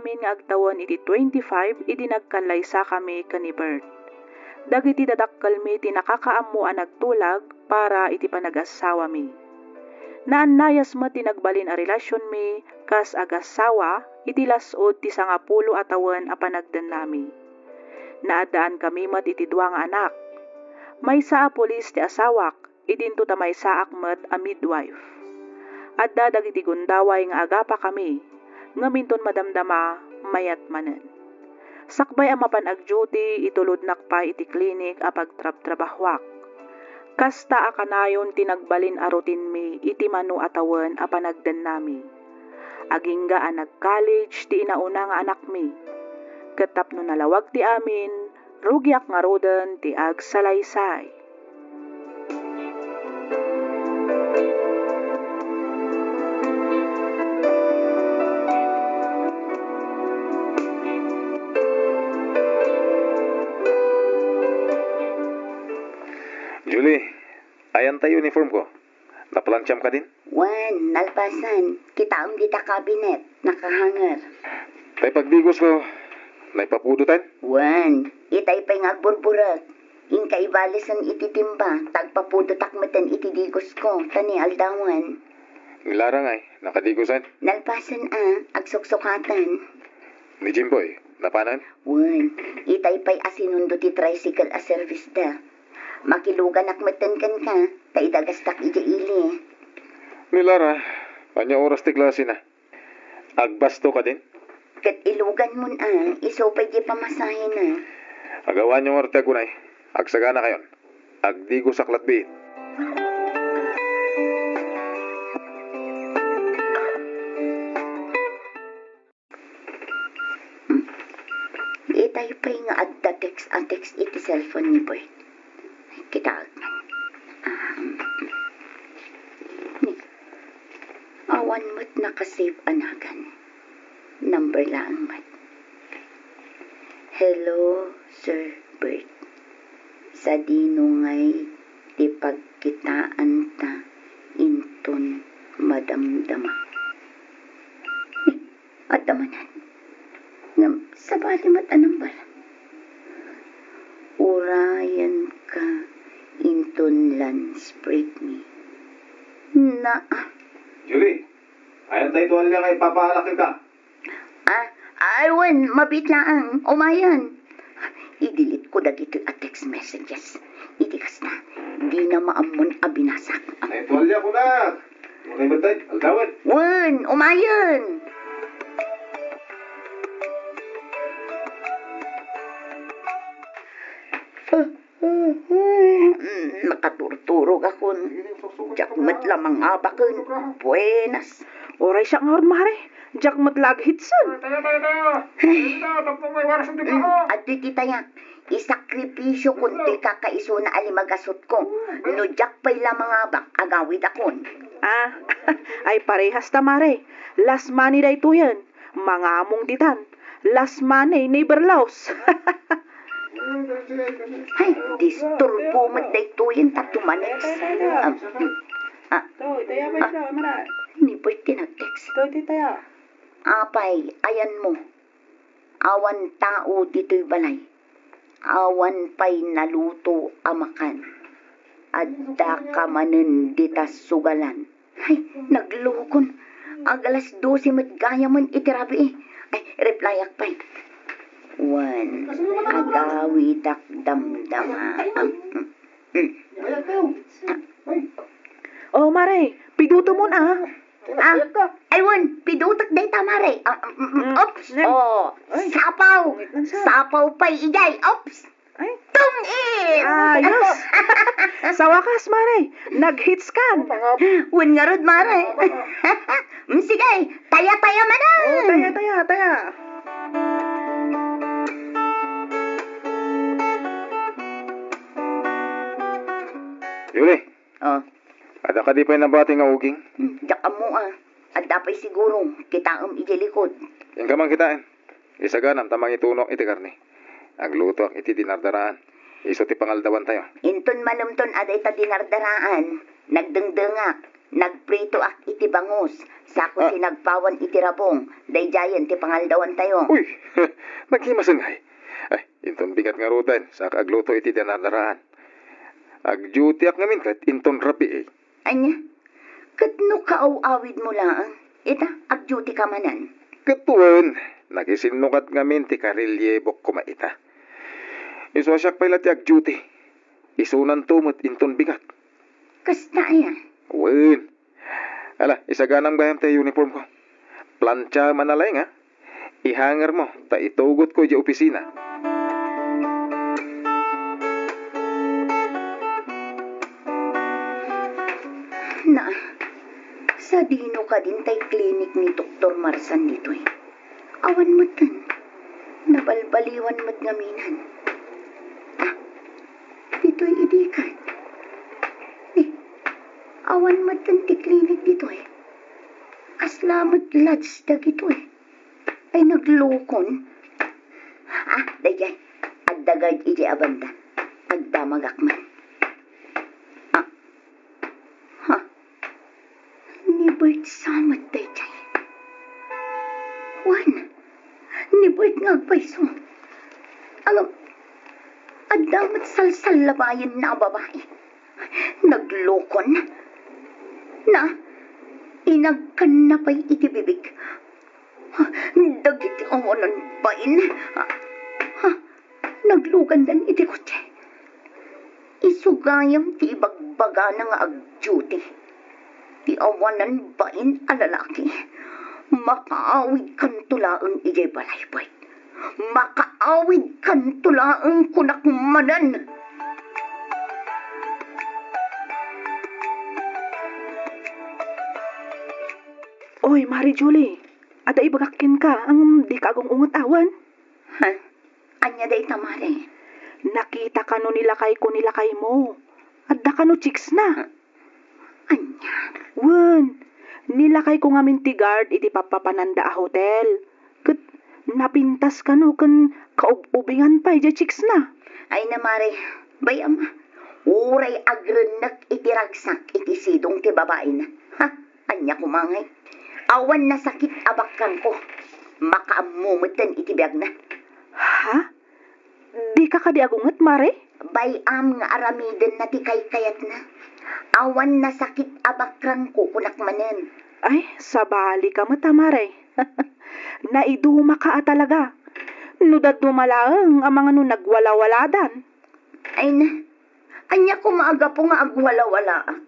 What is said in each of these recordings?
amin nga agtawan iti 25 iti nagkanlaysa kami kani Bert. Dagiti dadakkel mi ti nakakaammo a nagtulag para iti panag-asawa mi. Naannayas mo ti nagbalin a relasyon mi kas agasawa iti lasod ti 10 atawen a panagden nami. Naadaan kami met iti 2 nga anak. Maysa a pulis ti asawak, idinto ta maysa met a midwife. Adda dagiti gundaway nga agapa kami, nga minton madamdama mayat manen. Sakbay a mapan ag-duty itulod nakpay iti klinik a pagtrabtrabahwak. Kasta a kanayon tinagbalin a rutin mi iti mano atawen a panagden nami. Agingga a nag-college ti inauna nga anak mi. Ketapno nalawag ti amin, rugyak nga roden ti agsalaysay. Julie, ayan tayo uniform ko. Naplancham ka din? Wan, nalpasan. Kitaom kita kabinet. Nakahanger. Tay pagdigos ko, naipapudutan? Wan, itay pa'y ngagburburak. Inka ibalisan iti timba. Tagpapudutak meten iti digos ko. Tani aldawan. Nilarang ay, nakadigosan. Nalpasan agsuksukatan. Ni Jimboy, napanan? Wan, itay pa'y asinundo ti tricycle a service da. Makilugan akmeten kan ka. Taidagastak iti ili. Nilara, kanya oras ti klase na. Agbasto ka din? Kat ilugan mo isopay di pamasahin na. Agawan yung orte ko na agsagana kayon. Agdigo sa klatbit. Itay pa'y nga adda text iti cellphone ni Bert. Kita awan mo't nakasave anagan. Number lang mat. Hello, Sir Bert. Sa dinungay ti pagkitaan ta inton madamdama. At damanan. Sa bali mat anong bala. Urayan ka inton lance break me. Na. Julie, ayan tayo tuwan niya kay papaalaki ka. Aywan, mabitlaan. Umayan. I-delete ko dagito at text messages. Itikas na. Di na maamon abinasak. Ay, tuwan niya ko na. Muna ba tayo? Aldawan. Wan, umayan. Nakaturturog akon. Jakmat lamang abakon. Buenas. Oray siya nga mare, jak matlaghitsan. At di taya, isakripisyo kunti kakaiso na alimagasot ko. No jak pa'y lamang abak, agawid akon. Ay parehas ta mare. Last money day to yan. Mga among ditan. Last money, neighbor laos. Ay, disturbo mat day to yan tatumanix. Ni po'y tinag-text. Apay, ayan mo. Awan tao dito'y balay. Awan pa'y naluto amakan. Adda ka manen ditas sugalan. Ay, naglukon. Ag alas 12 mat gaya man itirabi. Ay, replyak pa'y. Wan, agawidak damdama. Oh mare, piduto mo na. Aywan, pidutak day tamare. Ops. Oh, sapaw. Sapaw pa'y igay. Ops. Tungin. Ayos. Sa wakas mare, nag-hits kan. Wan nga rod mare. Sige, taya-taya manan. Oh, taya. Julie, Oh, ada ka di pa yung nabati nga uging? daka mo At dapay siguro, kitaom ijilikod. Yung kamang kitain. Isaganam tamang itunok iti karni. Agluto ak iti dinardaraan. Iso ti pangaldawan tayo. Inton malumton aday ta dinardaraan. Nagdengdengak. Nagprito ak iti bangus. Sako Ah. sinagpawan iti rabong. Dayjayan ti pangaldawan tayo. Uy, naghimasangay. Ay, inton bigat nga rutan, sa agluto iti danadaraan. Agduty ak ngamin kat inton rapi eh. Anya, katno kaaw-awid mo lang. Ita, agduty ka manan. Katuan, nagisinukat ngamin ti karilyebok kumaita. Iswasyak pala ti agduty. Isunan tumot inton bigat. Kasta yan. Wen. Ala, isaganang bayam tayo uniform ko. Plancha manalay nga. Ihanger mo, ta itugot ko di opisina. Na, sa dino ka din tay klinik ni Dr. Marsan dito eh. Awan mo't tan. Nabalbaliwan mo't ngaminan. Ah, dito'y idikan. Awan mo't tan ti klinik dito eh. Aslamat lads dagito eh. Ay naglukon. Ah, dayay. Addagad iti abanda. Agdamagak man. Ah. Ha. Ni Bert samat dayay. Wan. Ni Bert ngagpaiso. Alam. Addamat salsal labayan na babae. Naglukon. Na. Inagkan na pa'y iti bibig. Dagiti awanan bain. Naglugan iti kotse. Isugayam ti ibagbaga na nga agduty. Ti awanan bain alalaki. Makaawid kan tulaang ijay balaybay. Makaawid kan tulaang kunakmanan. Oy, Mari Julie. Ada ibagakin ka ang di ka agong ungot awan. Ha? Anya day tamare. Nakita ka no nilakay ko nilakay mo. Adda ka no chicks na. Anya. Wen, nilakay ko nga minti guard iti papapananda a hotel. Kat napintas ka no kan kaubingan pa iti chicks na. Ay namare. Bayam. Uray agrenak iti ragsak iti sidong ti babae na. Ha? Anya kumangay. Awan na sakit abakang ko. Makaamumutan iti biyag na. Ha? Di ka kadi agungat, Mare? Bayam nga aramiden na ti kayat na. Awan na sakit abakrang ko kunakmanen. Ay, sabali ka mata, Mare. Naiduma ka talaga. Nudad dumalaang ang mga no nagwala-waladan. Ay na. Anya ko maaga po nga agwala-wala.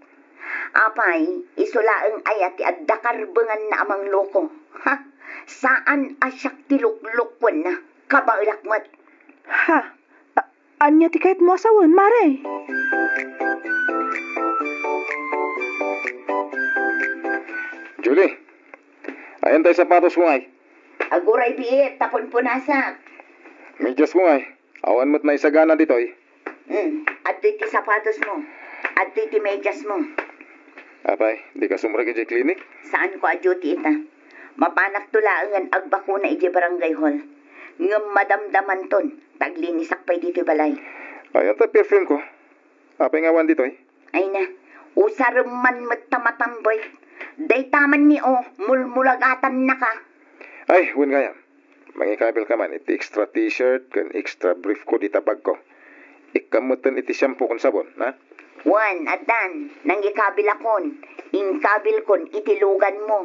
Apay, isulaang ayat ti addakarbengan na amang loko. Ha? Saan asyak ti luklukwan na? Kabailakmat. Ha? Anya ti kahit mo asawan, Mare? Julie, ayan tayo sapatos mo ay. Aguray biit, tapon punasak. Medyas mo ay. Awan mo't na isagana dito ay. At ti sapatos mo. At ti medyas mo. Apay, di ka sumurag iti klinik? Saan ko adyuti ita? Mapanak tulaangan agbakuna iti barangay hall. Ngam madamdaman ton, taglinisak pa'y dito balay. Ayan tayo perfume ko. Apay ngawan dito ay. Ay na, usaraman matamatamboy. Day taman ni o, mulmulagatan na ka. Ay, wun kaya. Mangikabil ka man, iti extra t-shirt, kan extra brief ko di tabag ko. Ikamutan iti shampoo kon sabon, ha? Wan, adan, nanggikabil akon. Ingkabil kon, itilugan mo.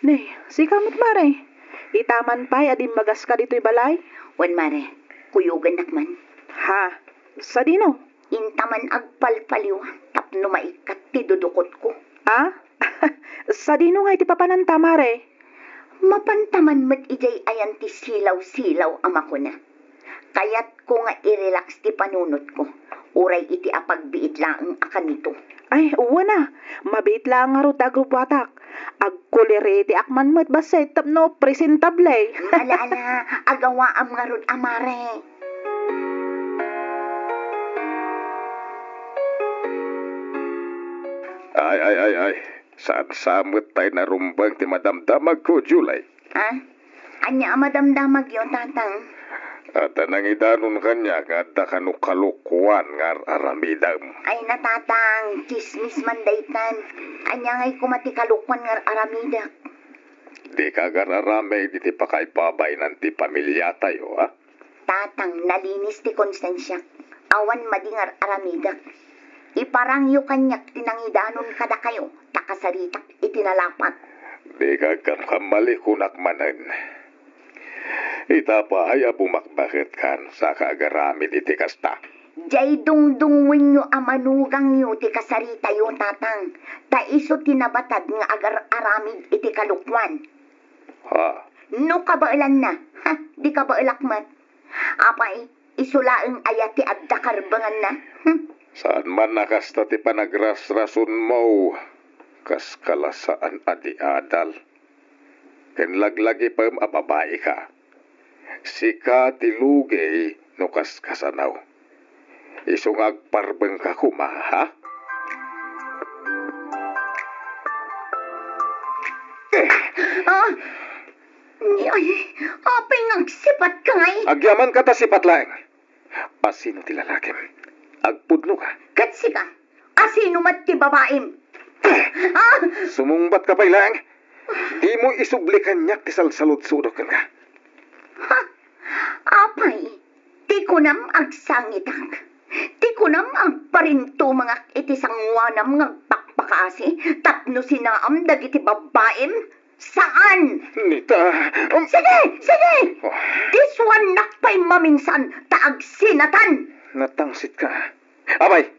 Nay, si kamot, Mare. Itaman pa'y adim magas ka dito'y balay. Wan mare, kuyugan nakman. Ha? Sa dino? Intaman agpalpaliw, tapno maikat ti dudukot ko. Ah? Sa dino nga iti papananta, Mare? Mapantaman mat ijay ayan ti silaw-silaw ama ko na. Kayat ko nga i-relax ti panunot ko. Uray iti apagbiit lang akan nito. Ay, uwa na. Mabit lang nga ro tagrupatak. Agkulerete akman mat baset tapno presentable. Ala, agawa am nga rod amare. Ay. Saan samot tayo narumbang ti madamdamag ko, July? Ha? Anya amadamdamag yun, tatang. At nangidanon kanya nga da kanukalukuan nga aramidam. Ay natatang, chismis man daytan. Anya nga'y kumati kalukwan nga aramida. Di ka gararame diti pakaipabay ng ti pamilya tayo, ha? Tatang, nalinis ti Konstansya. Awan madingar aramida. Iparangyo kanyak tinangidanon kada kayo. Takasaritak itinalapat. Di ka kamali kunak manen. Itapa ay bumakbakit kan sa kagaramid iti kasta. Jay dungdungwin nyo amanugang nyo ti kasarita yo tatang. Ta iso tinabatad nga agar aramid iti kalukwan. Ha? No kabailan na. Ha? Di kabailakmat. Apay, isulaeng ayati at dakarbangan na. Saan man nakasta ti panagrasrason mo, kas kalasaan adi adal. Kenlaglagi pam ababae ka. Sika ti lugay no kas kasanaw. Isungag parbeng ka kuma, ha? Ay, apay ngagsipat ka ngay. Agyaman ka ta si Patlaeng. Asino ti lalakim? Agpudno ka. Katsi ka. Asino mat ti babaim. Sumungbat ka pa ilang. Di mo isublikan niyak ti salsalod-sudok ka. Apay, ti kunam agsangitang. Ti kunam agparinto mga iti sangwanam nga pakpakaasi. Tapno sinaam dagiti babaim. Saan? Nita. Sige! This one nakpay maminsan taag sinatan. Natangsit ka. Abay,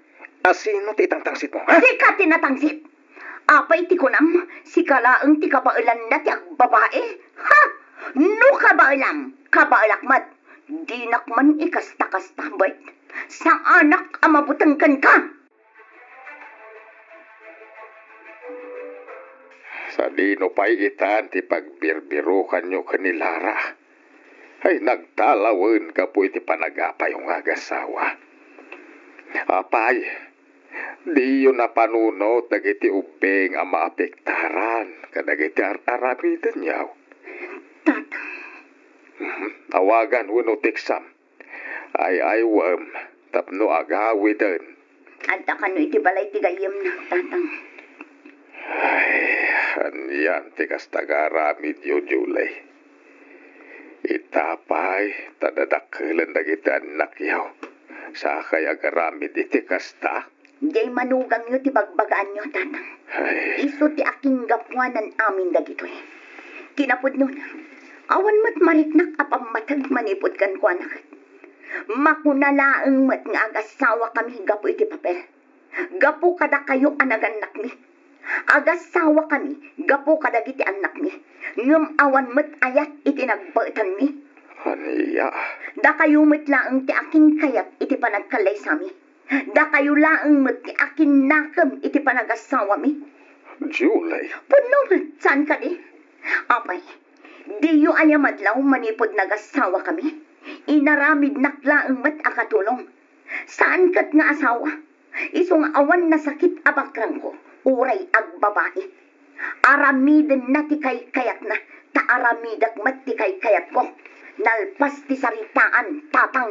asino ti tangtangsit mo, ha? Di ka tinatangsit. Apay ti kunam, si kalaang ti kabailan na ti agbabae. Ha? No kabailam, kabailakmat. Di nakman ikasta-kasta, bet. Sa anak amabutangkan ka. Sa dino pa'y itan ti pagbirbiru kanyo kanilara. Ay nagtalawin ka po iti panagapay yung agasawa. Apay, di yun napanunot dagiti ubeng ang maapektaran kadagiti aramidan yaw. Tata, Awagan wano tiksam. Ay wam tapno agawidan. anta ka no iti balay ti gayem na, tatang. Ay, anyan tikas tagaramid yo Julay. Itapay, tadadakilan dagiti anak yaw. Sa kaya garamid iti kasta. Jay manugang nyo ti bagbagaan nyo, tatang. Ay, Iso ti aking gapwanan amin dagito eh. Kinapod nun, awan mat mariknak apang matag manipod kan ko anak. Makunalaang mat nga agasawa kami gapo iti papel. Gapo kada kayo anaganak ni. Agasawa kami, gapo kada giti anak ni. Ngam awan mat ayat iti nagbaitan ni. aniya. Da kayo mat laang ti aking kayat iti panagkalay sami. Da kayo laang mat ti akin nakam iti panagasawa mi. Julay, Puno mat, saan ka di? Apay, di yu ayamadlaw manipod nagasawa kami. Inaramid naklaang mat akatulong. Saan kat nga asawa? Isong awan na sakit abakrang ko, uray agbabae. Aramiden na ti kay kayat na, ta aramidak mat ti kay kayat ko. Nalpas ti saritaan, tatang.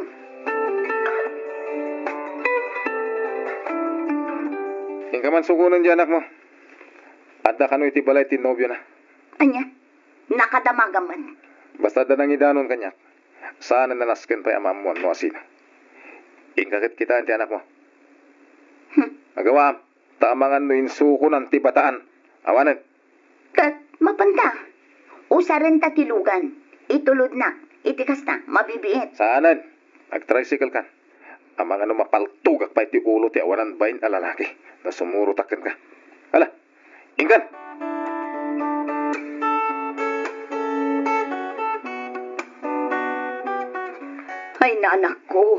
Ingka man sugunan di anak mo. At na kano iti balay ti nobyo na. Anya, nakadamagaman. Basta da nang idanon kanyak. Sana nanasken pa amamuan mo asina. Ingkakit kita ti anak mo. Agawa, tamangan no insuko ng tibataan. Awanan. Kat, mapanta. Usaran ta tilugan. Itulod na, itikas na, mabibiit. Saanan? Nag-tricycle ka. Amang ano mapaltugak pa iti ulo ti awanan bayin alalaki. Na sumurutakan ka. Hala, ingkan! Ay na anak ko,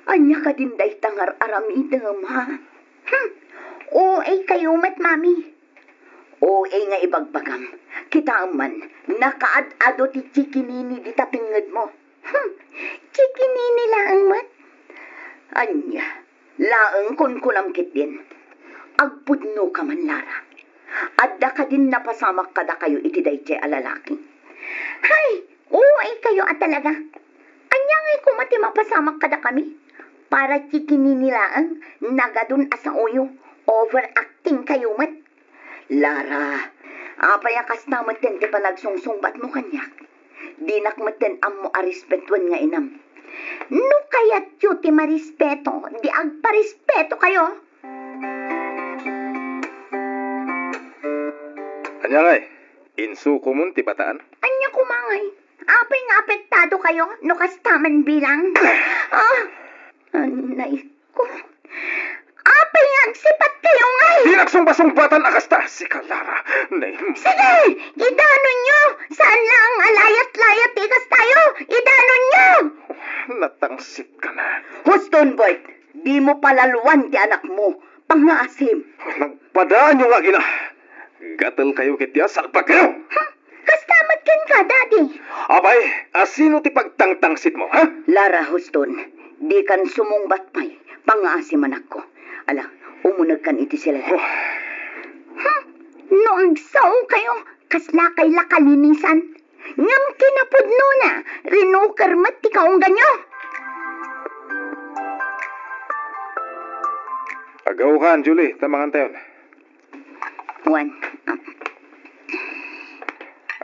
anya ka din day tangar aramidam ha? O ay kayo mat mami. O ay nga ibagbagam, kita man, nakaad-ado ti chikinini di tapingad mo. Chikinini laang mat? Anya, laang kun kunamkit din. Agpudno ka man lara. Adda ka din napasamak kada kayo iti day alalaki. Hay, o ay kayo at talaga. Anya Anya ngay kumati mapasamak kada kami. Para chikininilaan, nagadun asa uyo. Overacting kayo mat. Lara, apayakas naman din ti panagsungsungbat mo kanyak. Dinak maten ang mo arespetuan nga inam. No kayat yu ti marespeto, di agparespeto kayo. Anya ngay, insuko mo ti bataan? Anya kumangay. Apay nga apektado kayo, no kastaman bilang. Anay ko. Apay nga agsipat kayo ngay. Di nagsumba-sumbatan akasta si Lara. Sige, idanon nyo. Saan lang alayat-layat ikas tayo? Idanon nyo. Natangsit ka na. Huston, Boy. Di mo palaluan ti anak mo. Pangasim. Nagpadaan yung agina. Gatal kayo kitya, salpag kayo. Kastamat ken ka, Daddy. Abay, asino ti pagtangtangsit mo, ha? Lara, Huston. Di kan sumungbat pa'y. Pangasim anak ko. Ala, umunag kan iti sila. No agsaw kayo, kaslakay lakalinisan. Ngam kinapudno na, rinukar mat ti kaunggan nyo. Agaw ka, Julie, tamangan tayo. Juan,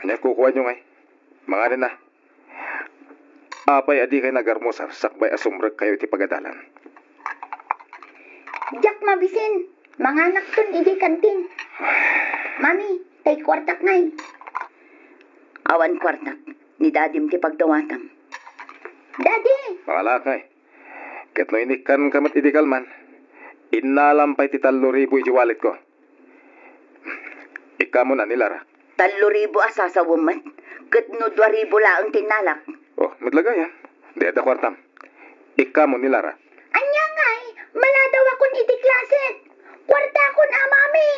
Anya kukuha nyo ngay. Mga rin na. Apay adi kay nagarmosar, sakbay asumrag kayo ti pagadalan. Jack mabisin, mga anak ton idi kantin. Mami, tay kwartak ngay. Awan kwartak, ni dadim ti pagdawatam. Daddy! Mga lakay. Ket no inikan kamat idi kalman. Inalampay ti 3,000 iti wallet ko. Ika mo na ni Lara. 3,000 asasawam mat. Ket no 2,000 laang tinalak. Oh, madlagay yan. Di ada kwartam. Ika mo ni Lara. Anya ngay, maladaw akon iti klaset. Kwarta akon mami.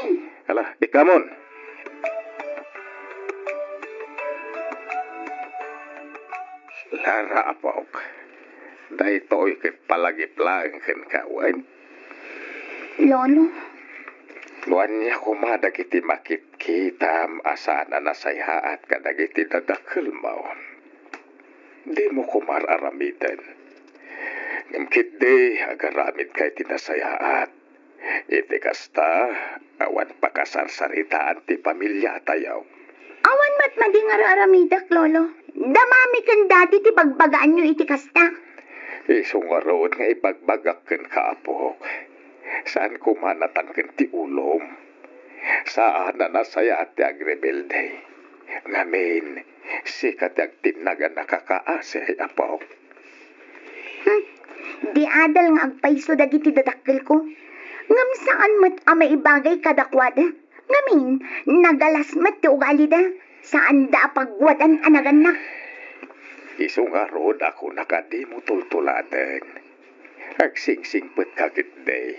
Hala, ika mo. Lara apok. Daytoy ket palagiplang ken kawan. Lolo, Luan niya kumadag iti makit kitam asana nasayhaat kadag iti dadakkel mo. Di mo kumararamitan. Ngimkit di agaramid kay tinasayhaat. Iti kasta awan pakasarsaritaan ti pamilya tayaw. awan mat maging aramidak, Lolo. Damami kan dati ti bagbagaan nyo iti kasta. Isungaroon nga ibagbagak ken kaapok. Saan kumanatangken ti ulom? Saan na nasaya at ti agrebelde? Ngamin, sikat ag tinagan nakakaase apok. Di adal nga agpaiso dagiti dadakkel ko. Ngam saan mat amay ibagay kadakwada. Ngamin, nagalas mat ti ugali da. Saan da pagwadan anaganak. Isungaroon ako nakadimutultuladan. Agsingsingpet kakit day.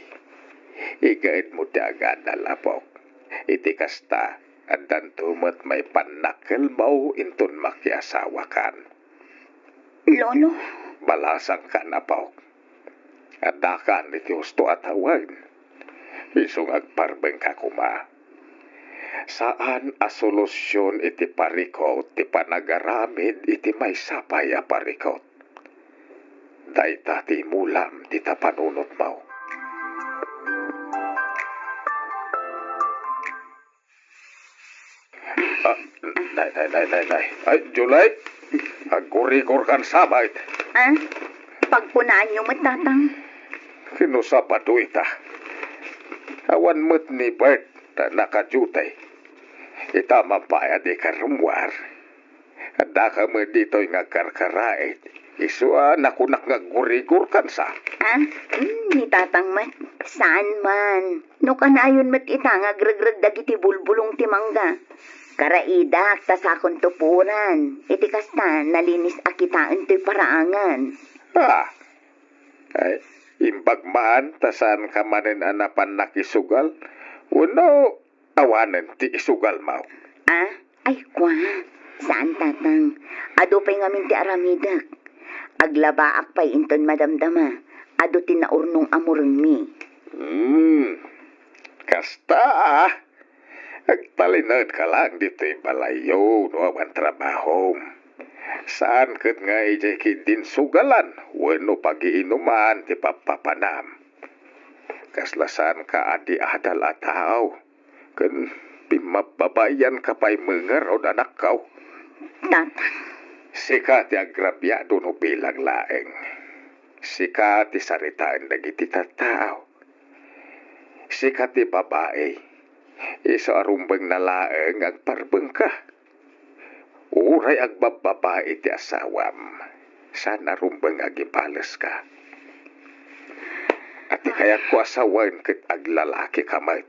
Igait mo ti agad apok. Iti kasta, andan tumat may panakkel mo intun makyasawa kan. Lolo, Balasang ka na pok. Adakan iti husto at hawag. Isong agparbeng ka kuma. Saan a solusyon iti parikot ti panagaramid iti may sapay a parikot. Dayta ti mulam ti tapanunot mo. Nay. Ay, July, agurigor kan sabay. pagpunaan nyo mat tatang. Kinusapado ita. Awan mo't ni Bert na nakajutay. Ita mapaya di karumwar. At daka mo dito'y nga karkarait. Isua nakunak nga gurigur kan sa. Ni tatang mat. Saan man? No kanayon mat ita nga gregreg dagiti bulbulong ti mangga. Karaidak tasakon tupuran. Iti kasta nalinis akitaan to'y paraangan. Ay, imbagmaan tasan ka manin anapan nakisugal. Uno, awanan ti isugal mo. Ay kwa. Saan tatang? Ado pa'y ngamin ti aramidak. Aglabaak pa'y inton madamdama. Ado tinaurnong amurong mi. Kasta Agtalinod ka lang dito'y balayo no awan trabaho. Saan ket nga ijay kidin sugalan, wano pagiinuman ti papapanam. Kaslasan ka adi adal ataw, ken pimababayan ka pa'y menger o danakaw. Tata, Sika ti agrabyado no bilang laeng. Sika ti saritaan dagiti tattao. Sika ti babae. Iso arumbeng na laeng agparbeng ka. Uray agbababae ti asawam. San arumbeng agipales ka. At kaya ko asawan ket aglalaki kamay.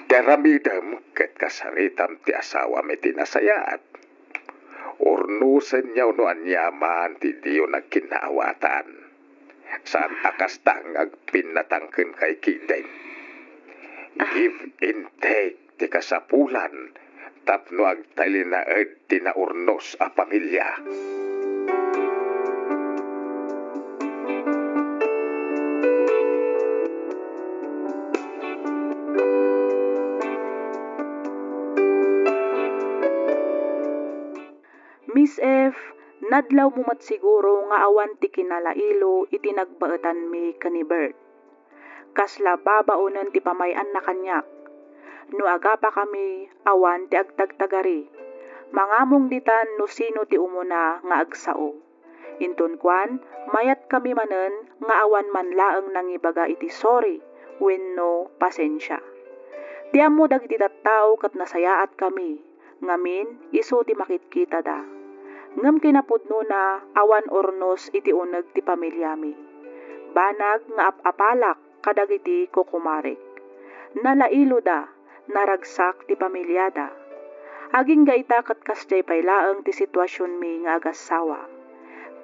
Daramidam ket kasaritam ti asawam iti nasayaat. Urnusen niyaw no anyaman ti diyo nagkinaawatan. Saan akastang agpinatangken kay kideng. Give and take ti kasapulan tapno agtalinaed ti naurnos a pamilya. Miss F, nadlaw mo mat siguro nga awan ti kinalailo iti nagbaetan mi kani Bert. Kasla babaonen ti pamayan na kanyak. No aga pa kami awan ti agtagtagari. Mangamong ditan no sino ti umuna nga agsao. Inton kwan, mayat kami manen nga awan man laeng nangibaga iti sorry wenno pasensya. Ti ammo dagiti tattao ket nasayaat kami. Ngamin isu ti makitkita da. Ngem kinapudno na awan ornos iti uneg ti pamilyami. Banag nga apalak kadagiti kukumarik. Nalailo da, naragsak ti pamilyada. Aging gaita ket kasjay paylaeng ti sitwasyon mi nga agasawa.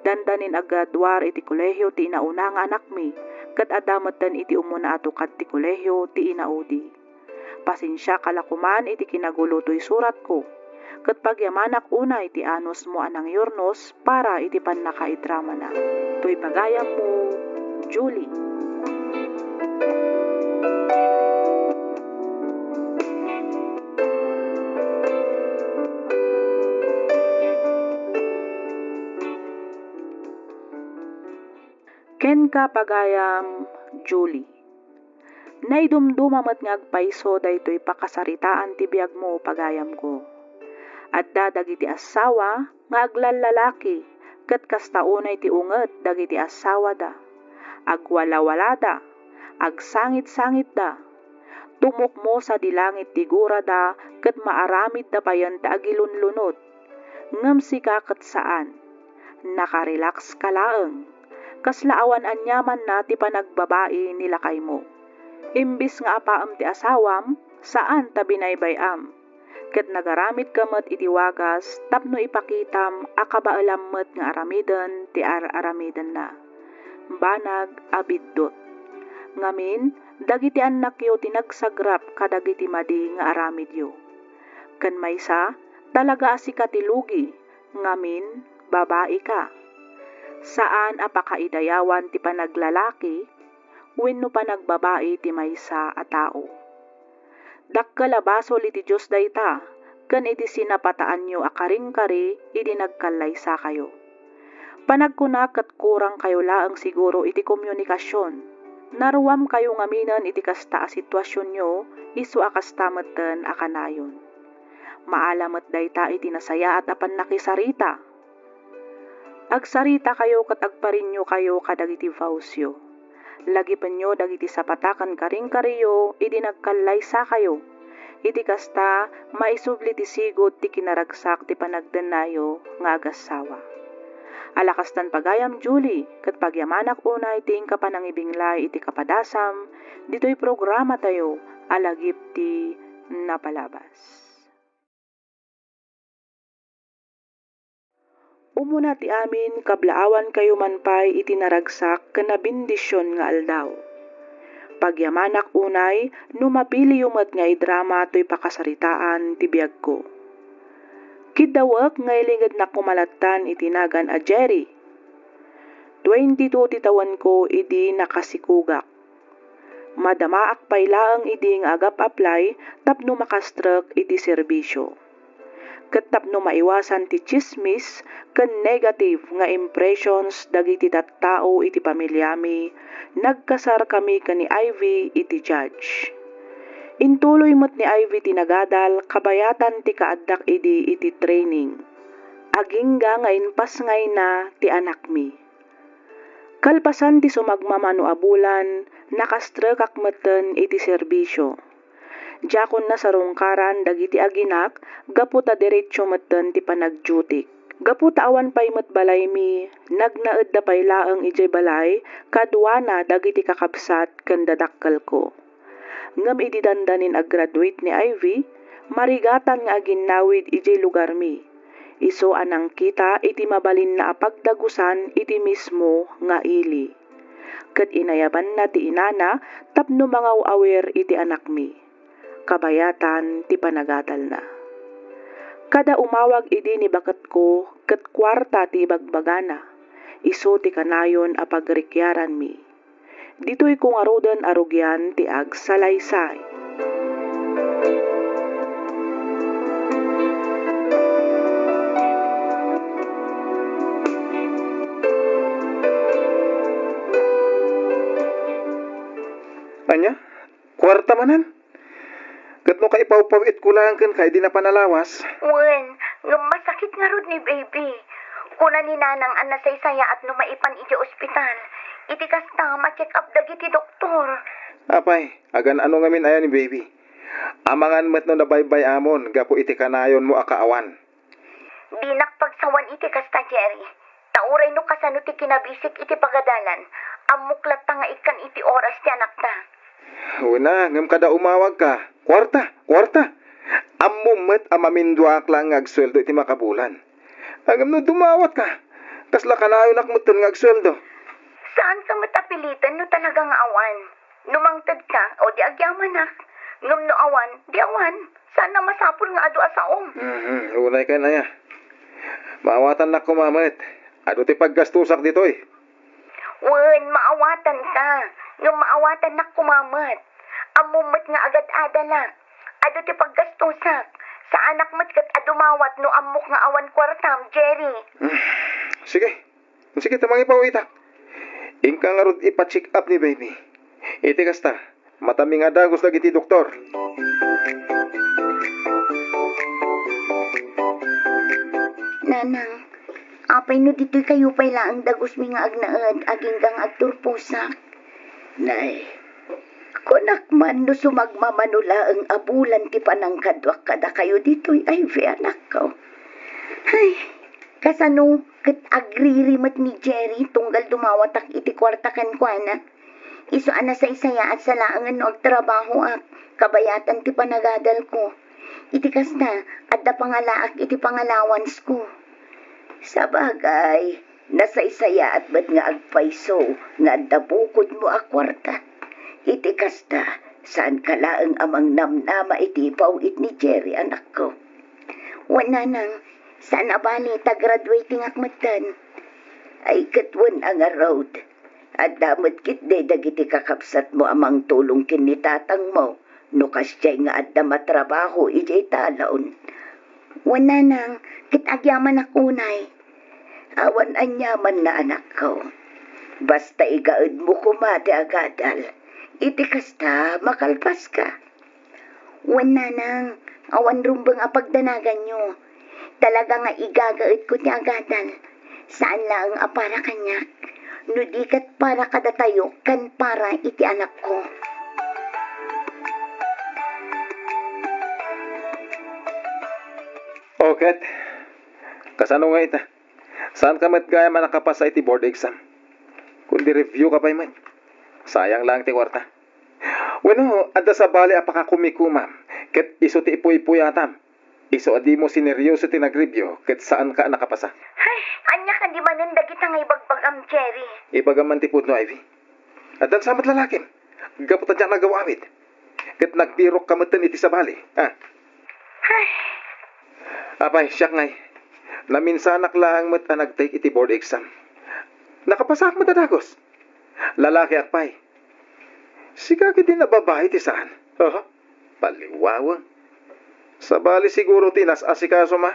Dandanin agadwar iti kolehiyo ti inauna nga anak mi, ket adametten iti umuna atukad ti kolehiyo ti inaudi. Pasensya kalakuman iti kinagulo to'y surat ko. Ket pagyamanak una iti anos mo anang yornos para iti pannakaidrama na. To'y pagayam mo, Julie. Ken ka pagayam, Julie. Naidumdumamet nga agpaiso daytoy pakasaritaan ti biag mo pagayam ko. At dagiti asawa nga aglallalaki ket kastaunay ti unget dagiti asawa da. Agwalawala da, agsangit-sangit da. Tumukmo sa dilangit ti gura da ket maaramid da payan ta agilunlunod. Ngem sika ket saan? Nakarelax ka laeng. Kasla awan anyaman na ti panagbabai nilakay mo. Imbis nga apaam ti asawam, saan ta binaybayam? Ket nagaramid kamet iti wagas tapno ipakitam akabaalam met nga aramiden ti aramiden na. Banag abiddot. Ngamin, dagiti anak yo tinagsagrap kadagiti madi nga aramid yo. Ken maysa, talaga asika ti lugi, ngamin, babae ka. Saan apakaidayawan ti panaglalaki, wenno panagbabae ti maysa a tao. Dakkalabasol iti Diyos dayta, ken iti sinapataan nyo akaring-kari, iti nagkalaysa kayo. Panagkuna ket kurang kayo laeng siguro iti komunikasyon. Naruam kayo ngaminan iti kasta a sitwasyon nyo, isu akastametten akanayon. Maalamet dayta iti nasayaat apan nakisarita. Agsarita kayo ket agparinyo kayo kadagiti vawsyo. Lagi penyo dagiti sapataken karing-kariyo, iti nagkalaysa kayo. Iti kasta, maisubli ti sigod ti kinaragsak ti panagdenayo nga agasawa. Alakastan pagayam Julie, ket pagyamanak una iti kapanangibinglay iti kapadasam, dito'y programa tayo, alagip ti napalabas. Umuna ti amin kablaawan kayo manpay iti naragsak ken nabindisyon nga aldaw. Pagyamanak unay, no mapili yumet nga idrama to'y pakasaritaan ti biag ko. Kidawak nga ilingid na kumalatan iti nagan a Jerry. 22 ti tawan ko idi nakasikugak. Madamaak paylaang idi nga agap-apply tapno makastrek iti serbisyo. ket tapno maiwasan ti chismis ken negative nga impressions dagiti tattao iti pamilyami, nagkasar kami ken ni Ivy iti judge. Intuloy met ni Ivy tinagadal kabayatan ti kaaddak iti training. Agingga nga inpas ngay na ti anak mi. Kalpasan ti sumagmamano a bulan, nakastrekak meten iti serbisyo. Jakon na sarungkaran dagiti aginak, gapu ta diretsyo meten ti panagjutik. Gapu ta awan pay met balay mi, nagnaed da pay laeng ijay balay, kadwana dagiti kakabsat ken dadakkel ko. Ngem idi dandanin ag-graduate ni Ivy, marigatan nga aginnawid ijay lugar mi. Iso anang kita iti mabalin na apagdagusan iti mismo nga ili. Ket inayaban na ti inana tapno mga awer iti anak mi. Kabayatan ti panagadal na. Kada umawag idi ni baket ko ket kwarta ti bagbagana. Iso ti kanayon a pagrikyaran mi. Ditoy kung arudan arugyan ti agsalaysay. Anya? Kwarta manan? Kat no kay pawpawit ko lang kan kay di na panalawas. Wen, nga masakit nga rod ni baby. Kuna ni nanang ana sa isaya at numaipan iti ospital. Iti kasta ma-check up dagiti doktor. Apay, agan ano ngamin ayan ni baby. Amangan met no nabaybay amon, gapo iti kanayon mo akaawan. Di nakpagsawan iti kasta, Jerry. Tauray no kasano ti kinabisik iti pagadalan. Amuklat ta nga ikan iti oras ti anak ta. Una, ngam kada umawag ka. Kwarta. Amumet amaminduak lang agsweldo iti makabulan. Agam no dumawat ka. Kasla kanayon akmutan nga agsweldo. Saan ka matapilitan no talaga nga awan? Numangtad ka o di agyaman na. Ngam no awan, di awan. Sana masapul nga adu asaom. Unay ka na ya. Maawatan na kumamet. Ado ti paggastusak dito eh. Wen, maawatan ka. Ngam maawatan na kumamat. Amumat nga agad adala. Ado ti paggastusak. Sa anak mat kat adumawat no amok nga awan kwartam, Jerry. Sige, tamang ipawitak. Ingka nga rod ipa-check up ni baby. Iti kasta, matami nga dagos lagi ti doktor. Nanang, apay no dito'y kayo pay laang dagos mi nga agnaad aging gang agturpusak. Nay, kunak man no sumagmamanula ang abulan ti panangkadwak kada kayo dito'y ay anak ko. Ay, kasano ket agririmat ni Jerry tunggal dumawatak iti kwarta kan kuana. Iso ana sa isaya at sa laangan no agtrabaho ak, kabayatan ti panagadal ko. Iti kasta, adda pangalaak iti pangalawans ko. Sa bagay, nasa isaya at ba't nga agpaiso, nga adda bukod mo a kwarta. Iti kasta, saan ka laang amang namnama iti ipawit ni Jerry anak ko. Wala nang, saan abali ta-graduating akmatan. Ay katwan ang road. At damat kit de dagiti kakapsat mo amang tulong kinitatang mo. No kasyay nga at matrabaho ijay talaon. Wala nang, kit agyaman akunay. Awan anyaman na anak ko. Basta igaad mo kumate agadal. Iti kasta makalpas ka. Wala nang, awan rumbang apagdanagan nyo. Talaga nga igagaad ko ti agadal. Saan lang apara kanyak. No dikat para kadatayo kan para iti anak ko. Okay. Kasano nga ita? Saan ka mat gaya man nakapasa iti board exam? Kundi review ka pa man. Sayang lang ti kwarta. Bueno, adda sa bali apaka kumikuma. Ket iso ti ipuy-puyatam. Iso adi mo sineryoso ti nag-review. Ket saan ka nakapasa? Ay, anya ka di manan dagita nga ibagbagam, Jerry. Ibagaman ti pudno, Ivy. Addan samat lalakin. Gaputa dyan nagawawid. Ket nagpirok kamatan iti sa bali. Ay, Apay, siyak ngay. Naminsanak lang mat nag-take iti board exam. Nakapasak matadagos. Lalaki akpay. Sigagi din na babae ti saan. Paliwawang. Sa bali siguro tinas asikaso ma.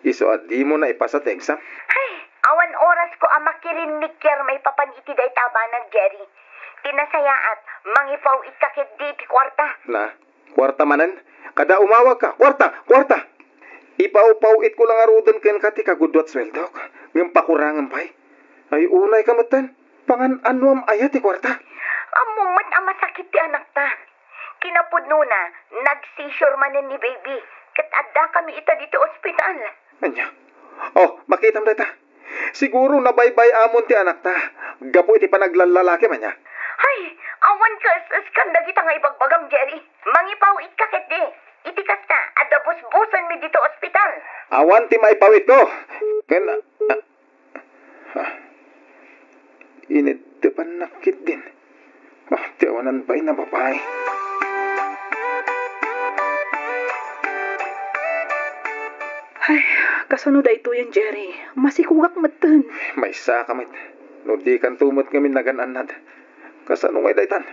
Iso at di mo na ipasa te exam. Ay, awan oras ko ang makirinig ker may papaniti day taba ng Jerry. Tinasaya at mangipaw itakit di ti kwarta. Na, kwarta manan. Kada umawag ka, kwarta. Ipaupaw-it ko lang arudon ken kati kagudwat sweldo. Ngem pakurangan pay. Ay unay kamatan. Pangan anuam ayat ti kwarta. Amumat ang masakit ti anak ta. Kinapudno na, nag-seizure manin ni baby. Kat adda kami ita dito ospital. Anya. Oh, makita mo ta. Siguro nabaybay amon ti anak ta. Gapo iti panaglalalaki man niya. Ay, awan ka skanda kita nga ibagbagam, Jerry. Mangipaw itkakit di. Itikas na, adda busbusan mi dito ospital. Awan ti maipawit ko. Ken init ti panakit din. Ti awanan pa'y na babae. Ay, kasunod ito yan, Jerry. Masikugak matan. May isa kamit. No di kan tumot kami nagananad. Kasano ngay daytan?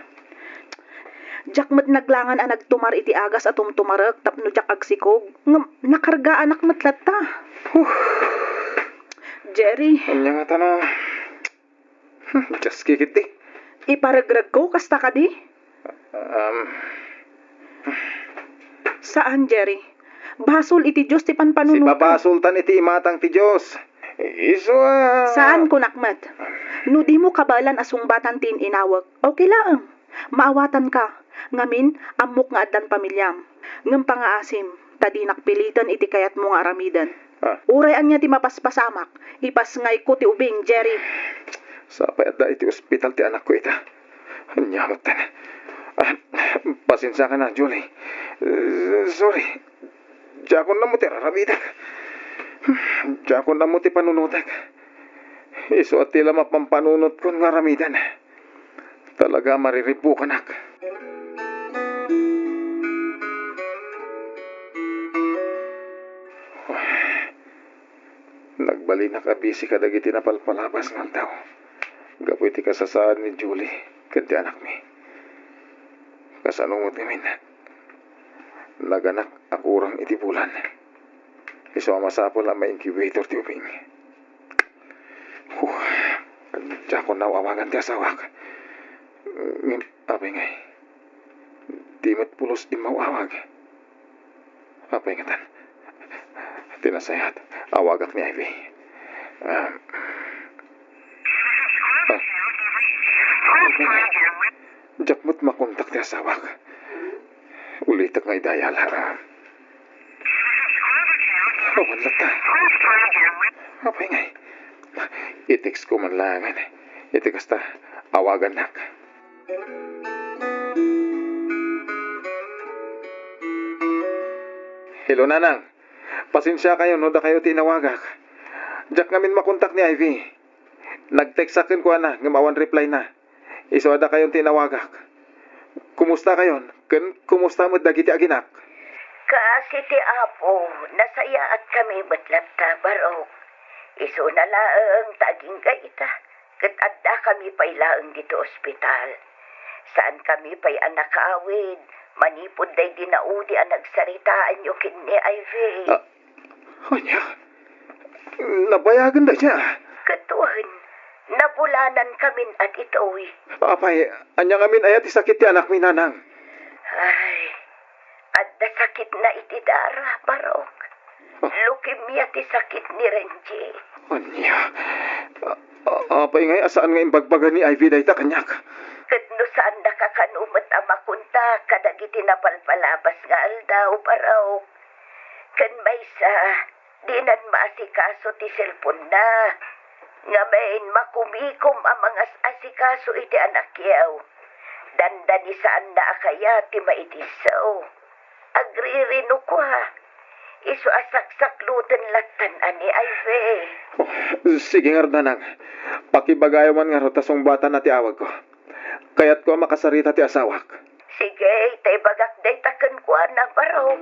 Jak mat naglangan ang nagtumar iti agas at tumtumarag tapno jak agsikog. Nakarga anak matlata. Jerry, Anya nga tano. Just kikit di. iparagrag ko, kasta ka di? Saan, Jerry? Basol iti Diyos ti Si panpanunod. Baba Sultan iti imatang ti Diyos. Iso Saan ko nakmat? No di mo kabalan asungbatan tin inawag. Okay lang. Maawatan ka. Ngamin, amok nga addan pamilyam. Ngam pangaasim, tadinak pilitan iti kayat mo nga aramidan. Urayan niya ti mapaspasamak. Ipas ngay ko ti ubing, Jerry. Sapay at iti ospital ti anak ko ita. Nyamot tan. Pasensya ka na, Julie. Sorry. Jakon na mo ti rarabidak. Jakon na mo ti panunutak. Iso at tila mapampanunot ko nga ramidan. Talaga mariripo ka nak. Nagbali na kabisi ka dagiti napalpalabas ng tao. Gapo iti kasasaan ni Julie, kanti anak mi. Kasanungot ngamin. Naganak akurang iti bulan. Iso masapol ang may incubator ti ubing. Diya ko nawawagan ti asawak. Apay ngay. Di mat pulos di mawawag. Apay nga tan. Tinasayat. Awagak ni Ivy. Jakmut makontak ti asawak. Ulitak nga idayala. Wala ta. Apay ngay. I-text ko man langan. Itikas ta. Awagan nak. Hello, Nanang. Pasensya kayo, no da kayo tinawagak. Diyak ngamin makontak ni Ivy. Nag-text akin ko na, ngamawan reply na. Iso ada kayong tinawagak. Kumusta kayon? Kumusta mo dagiti aginak? Kasi ti Apo, nasaya at kami batlata barok. Iso na laang taging ka ita. Kat adda kami pa'y laang dito ospital. Saan kami pa'y anak awid. Manipod day dinaudi ang nagsaritaan nyo kini Ivy. Anya? Nabayagan da siya. Katuhan, nabulanan kami at ito'y. Apay, anya ngamin ayat isakit ti anak mi, Nanang. Ay, adda sakit na iti dara, barok. Leukemia ti sakit ni Renji. Anya? Apay ngay, asaan nga imbagbagan ni Ivy dayta kanyak? Kadno saan nakakanumat ang makunta, kadagiti napalpalabas nga aldaw, barok. Kan may sa, di nan maasikaso ti cellphone na. Nga main makumikom ang mga asikaso iti anak yaw. Dandani saan na akaya ti maitisaw. Agririno ko ha. Isu asaksakluten latan ani Ivy. Sige nga, Nanang. Pakibagayawan nga rotasong bata na ti awag ko. Kaya't ko makasarita ti asawak. Sige, tay bagak day taken ko na barok.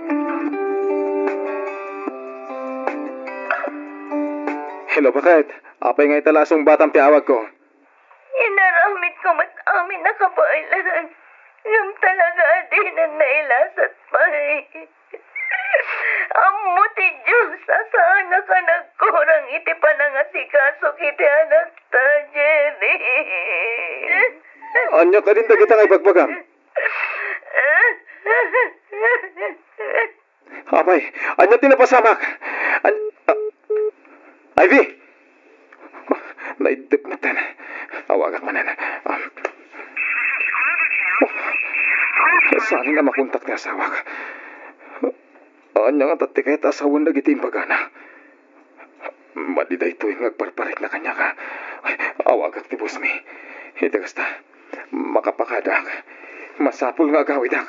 Hello, bakit? Apay nga italasong batang tiawag ko. Inaramit ko mat amin nakabailan. Ngam talaga di na nailasat pa Amo ti Diyos, asaan na ka nagkurang iti panangasikaso kiti anak ta, Jerry. Anya ka din dagita nga ibagbagam. Apay, anya tinapasamak. Ivy! Naidagmatan. Awagak manan. Saan nga makontak ni asawa ka? Anya nga tati kahit asawan na giti imbagana. Madida ito yung nagparparik na kanya ka. Awagak ti boss mi. Ito kasta, makapakadak. Masapul nga gawidak.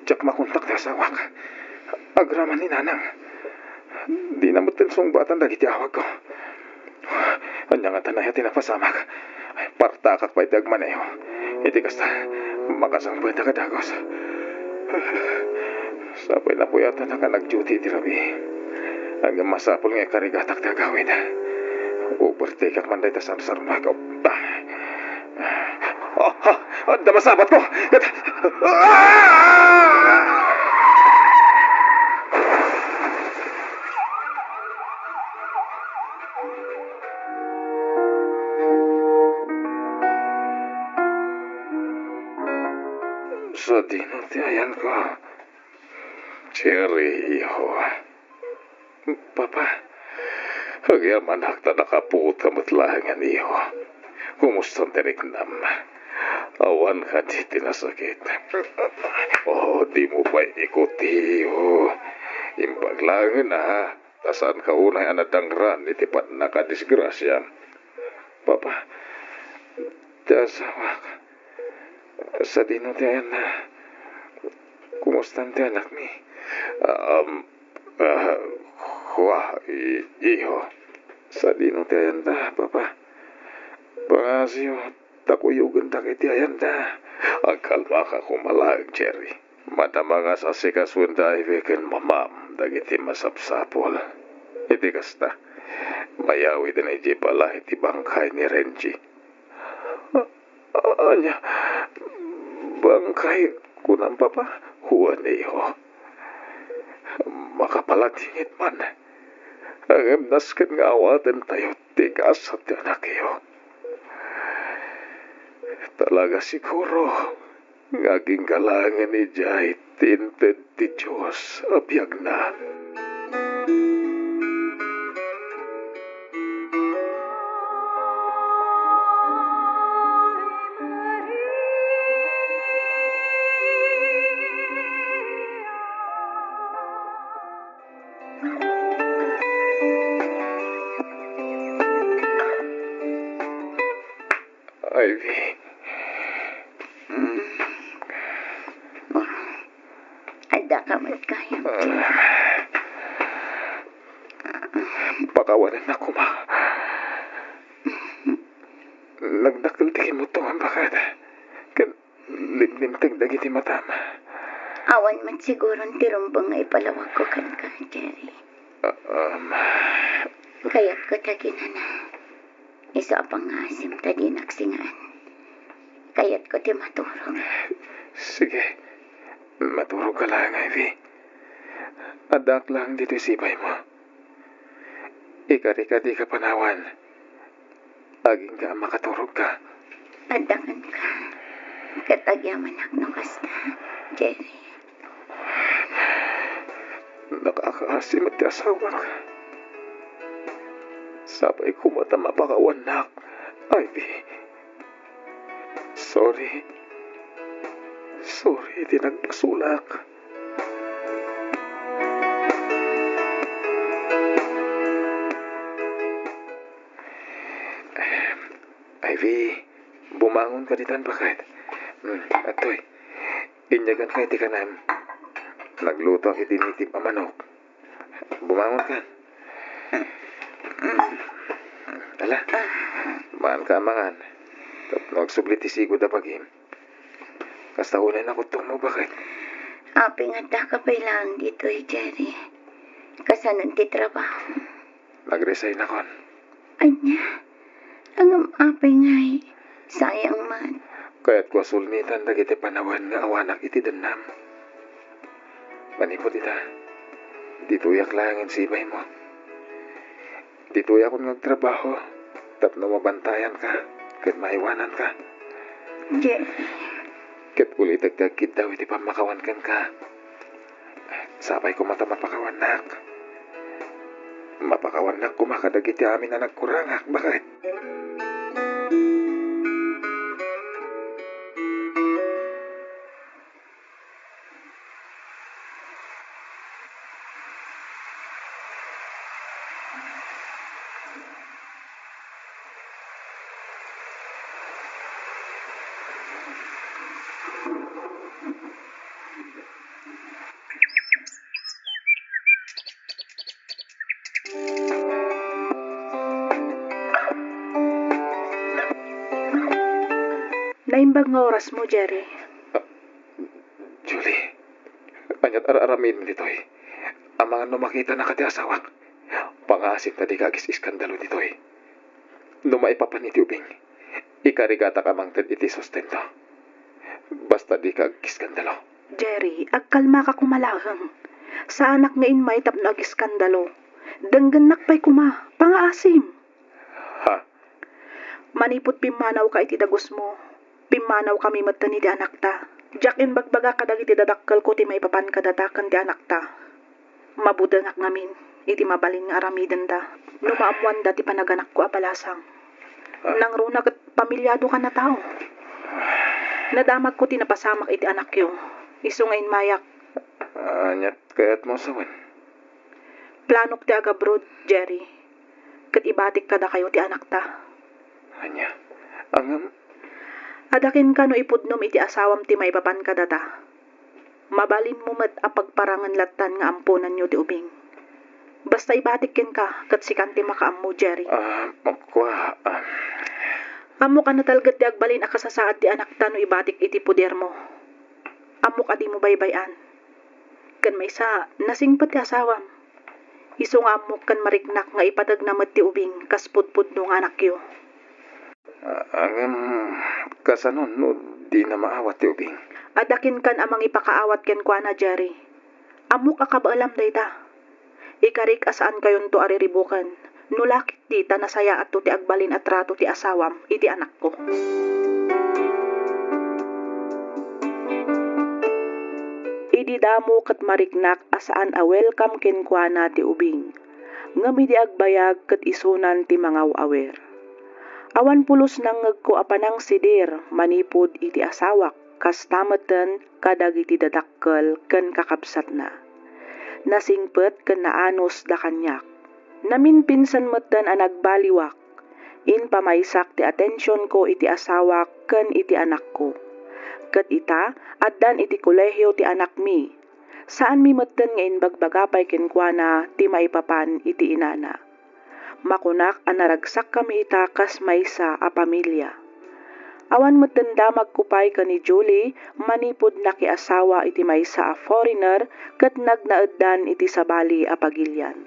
Diyak makontak ni asawa ka. Agraman ni nanang. Di na matansong batan dagiti awag ko. Anya nga tanay at tinapasamak. Partakak pa itagman na yun. Iti kasta, makasang pwede ka dagos. Sapay na po yata na ka nag-duty iti rabi. Hanggang masapol nga karigatak na gawin. Overtake man dahi ta sarsar na ikaw. Damasabat ko! Sa dinutiayan ko. Jerry, iho. Papa, Hagyaman hakta nakapuot ka matlahangan, iho. Kumusta tinignan? Awan ka di tinasakit. Oh, di mo pa ikuti, iho. Imbag lang na, tasan ka unay anadangran, itipat na ka disgrasya. Papa, dasawak. Sa dinutiayan na. Kumusta ang anak mi? Iho. Sa dinutiayan na, Papa. Pangasyo, takuyugan ta kiti ayan na. Agkalma ka kumalag, Jerry. Madama nga sa sikasunda iwikin mamam, dagiti masapsapol. Iti kasta, mayawi din iti pala iti bangkay ni Renji. Anya, bangkay kunang Papa? Huwan iho. Makapalatingit man. Ang emnas kan nga awatan tayo, tigas at anak iyo. Talaga siguro, ngaging kalangan ni Jai, tinted ti Diyos, abiyag na. Ivy. Ada ka man kaya. Pakawanan na ko, ma. Nagdakiltikin mo to ang bakad. Kan limlimtag dagiti matama. Awan man siguro ang tirumbang ay palawag ko kan ka, Jerry. Kaya't ko tagina na. Isa pang asim tadi naksingan. Kaya't ko ti maturog. Sige. Maturog ka lang, Ivy. Adak lang dito sibay mo. Ikari-ka di ka panawan. Aging ka makaturog ka. Adangan ka. Katagyaman no kasta, Jerry. Nakakaasim at asawa ka. Sabay kumata mapakawan na, Ivy. Sorry. Sorry, di nagpasulak. Ivy, bumangon ka ditan bakit? Atoy, inyagan ka iti kanan. Nagluto ang itinitip ang manok. Bumangon ka. Ala, maan ka amangan. Nagsublit isigod na pagim. Kasta unay na kutong mo, bakit? Aping anda ka pa lang dito, Jerry. Kasanon ti trabaho. Nag-resign ako. Anya, ang aping ay sayang man. Kaya't ko sulnitan dagiti panawan nga awanak iti dannam. Manipot ita, dituyak langin sibay mo. Dituyak akong nagtrabaho, tapno mabantayan ka, kat maiwanan ka. Jerry, Kat ulit agdagkit daw iti pamakawan kan ka. Sabay ko mata mapakawanak. Mapakawanak kumakadagiti amin na nagkurangak, bakit? Naimbag nga oras mo, Jerry. Julie, anyat araramin ditoy. Ang mga numakita na kati asawak. Pangasip na di kagis iskandalo ditoy. Numaipapan iti ubing. Ikarigata ka mang iti sustento. Basta di kagis iskandalo. Jerry, agkalma ka kumalahang. Sa anak nga inmay tapno agiskandalo. Danggan nakpay kuma, pangaasim. Ha? Manipot pimanaw ka iti dagos mo. Pimanaw kami matan iti anak ta. Jack in bagbaga kadag iti dadakkel ko ti maipapan kadadakan ti anak ta. Mabudangak namin, iti mabalin nga aramiden da. Numaamuan da ti panaganak ko apalasang. Nang runa kat pamilyado ka na tao. Nadamag ko ti napasamak iti anak yo. Iso ngayon mayak. Anyat kayat mo sawan. Planok ti agabrod, Jerry. Kat ibatik kada kayo ti anak ta. Anya, ang Adakin ka no ipudnom iti asawam ti maipapan ka data. Mabalin mo met apagparangan latan nga ampunan nyo ti ubing. Basta ibatikin ka, kat sikan ti makaammo, Jerry. magkwa, Amo ka natalgat ti agbalin akasasaad ti anak ta no ibatik iti puder mo. Amo ka di mo baybayan. Kan may sa, nasingpat ti asawam. Iso nga amo kan mariknak nga ipadag na met ti ubing, kas pudpud no nga anak yo. ang kasanon, no, di na maawat ti ubing. Adakin kan amang ipakaawat ken kwa na, Jerry. Amok akabaalam dayta. Ikarik asaan kayon to ariribukan. Nulakit di ta nasaya at to ti agbalin at rato ti asawam iti anak ko. Idi damo kat mariknak asaan a welcome ken kwa na ti ubing. Ngami di agbayag kat isunan ti mangaw awer. Awan pulos nang ngagko apanang sidir manipod iti asawak kas tameten kadag iti dadakkel ken kakabsat na. Nasingpet ken naanos da kanyak. Namin pinsan metten a nagbaliwak. In pamaysak ti atensyon ko iti asawak ken iti anak ko. Ket ita addan iti kolehiyo ti anak mi. Saan mi metten nga inbagbagapay ken kuana ti maipapan iti inana. Makunak a naragsak kami ita kas maysa a pamilya. Awan metten damag kupay ka ni Julie manipod na asawa iti maysa a foreigner ket nagnaeddan iti sabali a pagilyan.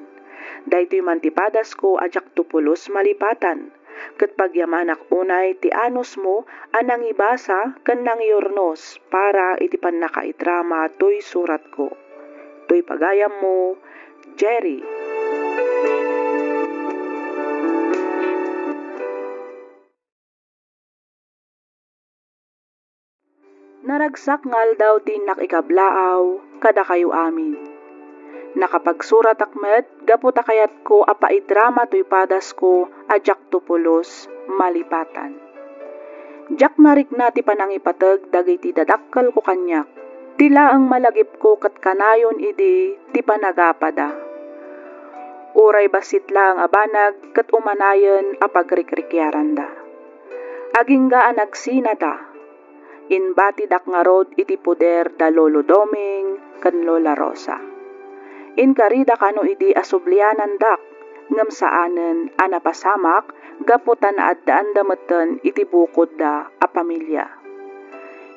Daytoy mantipadas ko ajak tupulos malipatan. Ket pagyamanak unay ti anos mo anang ibasa ken nang iurnos para iti pannakaitrama toy surat ko. Toy pagayam mo, Jerry. Naragsak ngal daw ti nakikablaaw kada kayo amin. Nakapagsurat akmet, gaputa kayat ko apaidrama to'y padas ko ajak tupulos malipatan. Jak narik na ti panangipatag dagiti dadakkel ko kanyak. Tila ang malagip ko kat kanayon idi ti panagapada. Uray basit lang abanag kat umanayon apagrikrikyaran da. Agingga anagsina da. Inbatidak nga rod iti puder da Lolo Doming kan Lola Rosa. Inkarida kano idi asublianan dak ngem saanen anapasamak gaputan na addaan dametten iti bukod da a pamilya.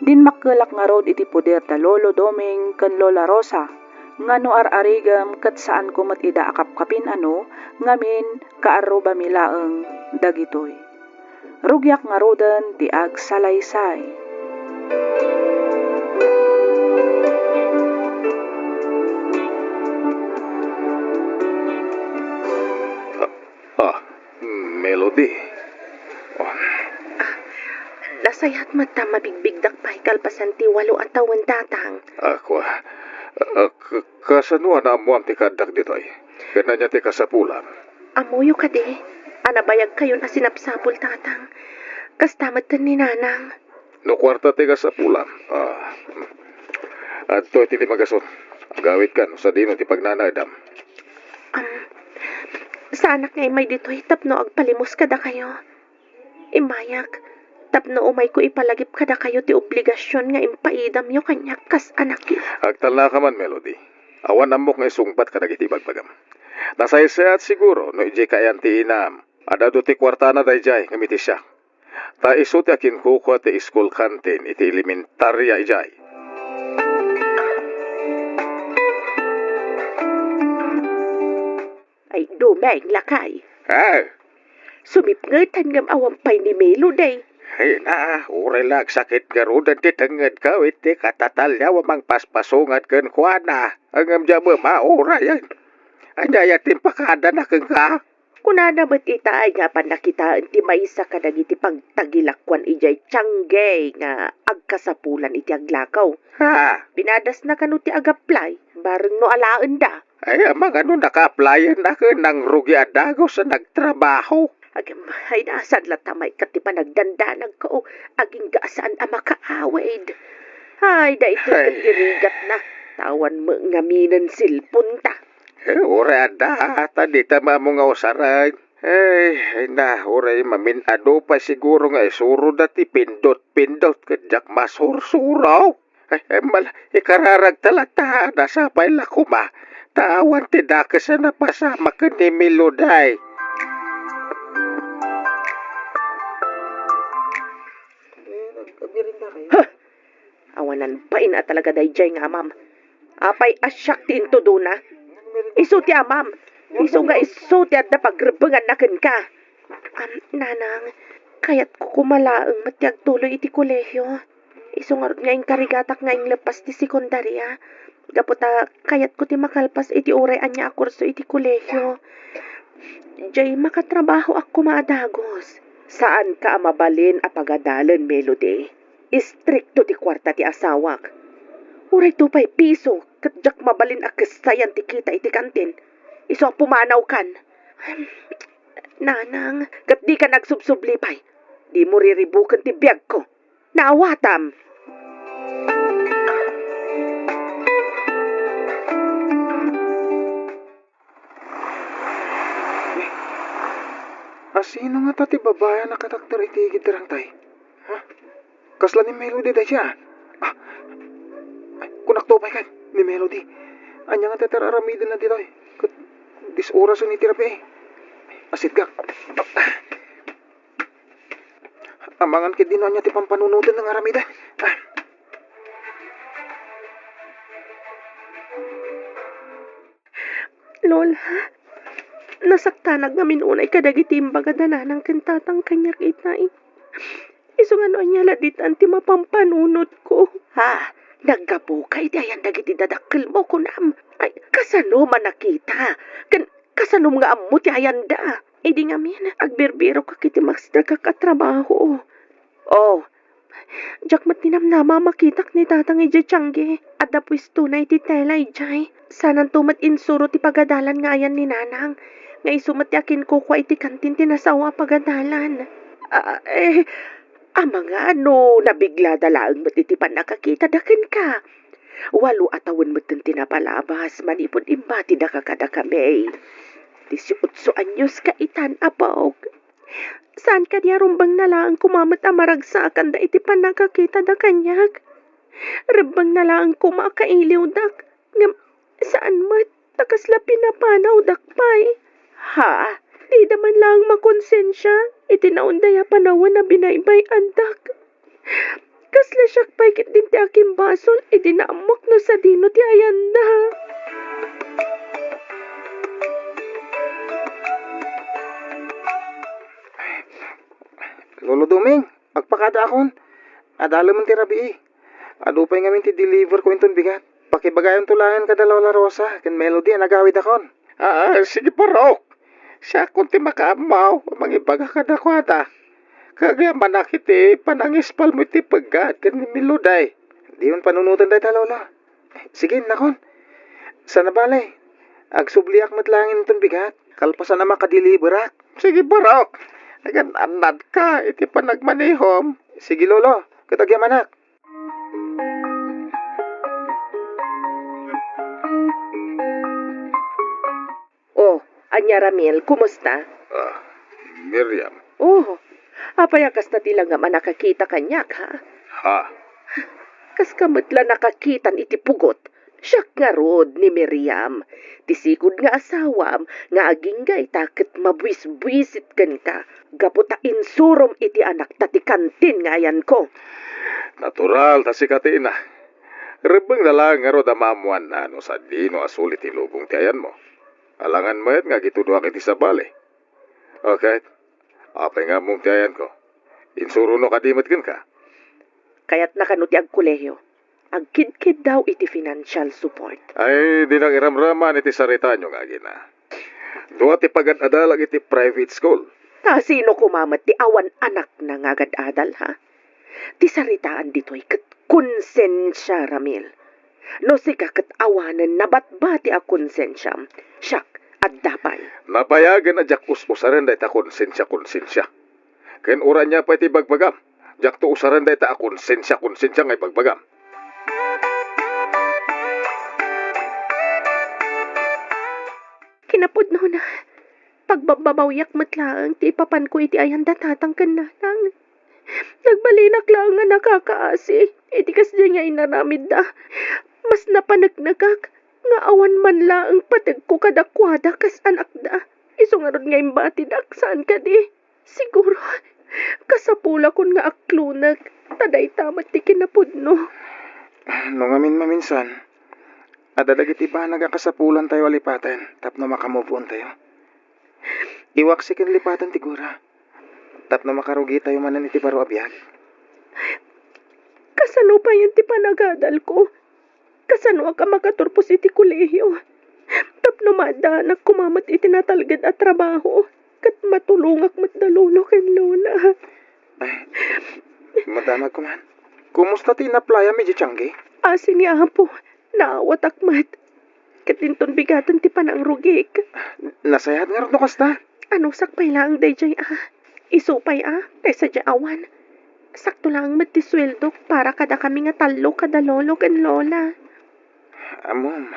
Din makkelak nga rod iti puder da Lolo Doming kan Lola Rosa ngano ararigam ket saan ko met ida akapkapin ano ngamin kaarruba milaeng dagitoy. Rugyak nga roden ti ag salaysay. Melody. Oh, Nasayat mata mabigbig dakpay kalpasan ti 8 datang. Ako, kasano na mo ang tikadak dito ay? Kaya niya tika sa pulang. Amuyo ka di. Anabayag kayo na sinapsapul tatang. Kastamat ka ni nanang. No kwarta tika sa pulang. At to iti magason. Gawit ka no, sa dino ti pagnanadam. Sa anak ngay may dito'y tapno agpalimos kada kayo. Imayak, tapno umay ko ipalagip kada kayo ti obligasyon nga impaidam yo kanyak kas anak yo. Agtala ka man, Melody. Awan amok nga isungpat ka nagiti bagpagam. Nasaysaat siguro no ije kayan ti inam. Adado ti kwarta na dayjay ngamiti siya. Ta iso ti akin kuko ti school canteen iti elementarya ijay. Ay, dumeng lakay. Sumipngetan ngam awampay ni Melody. Ay na, uray lag sakit garudan ti tenged ka, iti katatalya wamang paspasungat ken kuana. Angam jaba maura yan. Andaya timpakada na keng ka. Kunana ba't itaay nga panakitaan ti maysa ka dagiti pagtagilakwan ijay tsanggay nga agkasapulan iti aglakaw. Ha? Binadas na kanu ti agaplay, bareng no alaan da. Ay, amang ano naka-applyan na ka ng rugi adago sa nagtrabaho. Agam, ay nasad latamay kat ti panagdandanag ko, aging gaasaan ang makaawid. Ay, da ito dirigat na, tawan mo ngaminan silpun ta. Ura ada, tadi tama mo nga usaran. Ay na, uray maminado pa siguro nga isuro dati pindot-pindot kadyak masursuraw. Ay, ikararag talata, nasapay lakuma. Tawan ti dakas na napasama ka ni Meloday. Awanan pa ina talaga dayjay nga, ma'am. Apay asyak ti into do na. Iso ti amam. Iso nga iso ti at napagrebangan na ken ka. Nanang, kayat ko kumalaang matiag tuloy iti kolehyo. Iso nga nga yung karigatak nga yung lepas ti sekundarya. Gaputa kayat ko ti makalpas iti uray anya akurso iti kolehyo. Jay makatrabaho ako maadagos. Saan ka mabalin a pagadalan, Melody? Istrikto ti kwarta ti asawak. Uray 2 piso, katjak mabalin a kasayan ti kita iti kantin. Iso ang pumanaw kan. Nanang, kat di ka nagsubsublipay. Di mo riribukan ti biyag ko. Naawatam. Sino nga tati babayan na katakter itigid terang tay? Ha? Kasla ni Melody da siya. Kunak to kan ni Melody. Anya nga teter aramidin na dito. Dis oras ni tirapi. Asit gak. Amangan kid dino anya ti pampanunudan ng aramida. Lola, nasaktanag namin unay kadagitiim bagadana ng kentatang kanyak itay. Iso nga no anya ladit anti mapampanunot ko. Ha? Nagkabukay di ayan dagiti dadakkel mo kunam. Ay, kasano man nakita? Kasano nga ammo ti ayan da? Idi nga min, agbirbiro ka kiti maksda kakatrabaho. Oh, jak mat tinamnama makitak ni tatang ijay tiyangge. At dapwis tunay ti tela ijay. Sanan tumat insuro ti pagadalan nga ayan ni nanang. Nga isumat ti akin ko kwa iti kantin tinasawa pagadalan. Mga ano, nabigla dalaang matitipan nakakita dakin ka. 8 atawon mo tinapalabas, manipod imbati da kakada kami. 18 anyos ka itan apog. Saan ka niya rumbang nalang kumamat amaragsakan da iti pan nakakita da kanyak? Rumbang nalang kumakailiw dak. Ngam, saan mat, takasla pinapanaw dakpay. Ha? Di daman lang makonsensya. Itinaundaya panawan na binaybay andak. Kasla siyak paikit din ti aking basol. Itinaamok no sa dino ti ayanda. Lolo Duming, agpakada akon. Adala man ti rabi. Adupay ngamin ti deliver ko inton bigat. Pakibagayon tulangan ka dalaw la Rosa. Ken Melody nagawid akon. Sige parok. Siya kung ti makaamaw, mangibaga ka na kwata. Kagaya manakit panangispal mo iti pagkat kan ni Miluday. Di yun panunutan day ta, lolo. Sige, nakon. Sana balay. Agsubliak matlangin itong bigat. Kalpasan na makadiliberak. Sige, Barok. Agan anad ka, iti panagmanihom. Sige, lolo. Katagya manak. Oh, anya Ramil, kumusta? Miriam. Oh, apayakas na tila nga manakakita kanyak, ha? Ha? Kas kamatla nakakitan iti pugot. Siyak nga rod ni Miriam. Tisikod nga asawam, nga aging gay takit mabwis-bwisit kan ka. Gaputa insurom iti anak tati kantin nga yan ko. Natural, ta si Katina. Rebeng na lang nga rod amamuan na no sa dino asulit ilubong ti ayan mo. Alangan mo nga gituduak iti sabali. Okay? Apay nga mong ti ayan ko. Insuro no kadimat kan ka. Kaya't nakanuti ag kolehiyo. Agkid-kid daw iti financial support. Ay, di nang iramraman iti sarita nyo nga gina. Doon ti pagad-adalag iti private school. Sino kumamat ti awan anak na ngagad-adal, ha? Ti saritaan dito'y kat konsensya, Ramil. No sika kat awanan nabatbati a konsensya. Siyak at dapay. Napayagan na jak us-usaran day ta konsensya. Ken uran niya pa iti bagbagam. Jak to usaran day ta konsensya ngay bagbagam. Kinapod no na. Pagbabawyak matlaang ti papan ko iti ayan datatang kanalang. Nagbalinak lang nga nakakaasi. Iti kas dyan nga inaramid da. Mas napanagnagak. Nga awan man laang patag ko kadakwada kas anak da. Iso nga ron nga imbati dak saan ka di. Siguro. Kasapula kon nga aklunag. Taday tamat ti kinapod no. Nung amin maminsan, adadag iti ba nagakasapulan tayo alipatan, tapno makamove on tayo. Iwaksikin lipatan tigura, tapno makarugi tayo manan iti baro abiyag. Kasano pa yan ti panagadal ko? Kasano ka makaturpos iti kolehiyo? Tapno madanak kumamat iti natalgad at trabaho, kat matulungak matdalulo ken lola. Ay, madamag ko man. Kumusta ti inaplaya medyo tiyanggi? Asin niya po, naawat akmat. Katinton bigatan ti panang rugik. Nasayat nga rin no kasta. Ano sakpay lang dayjay Isupay kaysa awan. Sakto lang matisweldo para kada kami nga talo kada lolo ken lola. Amom,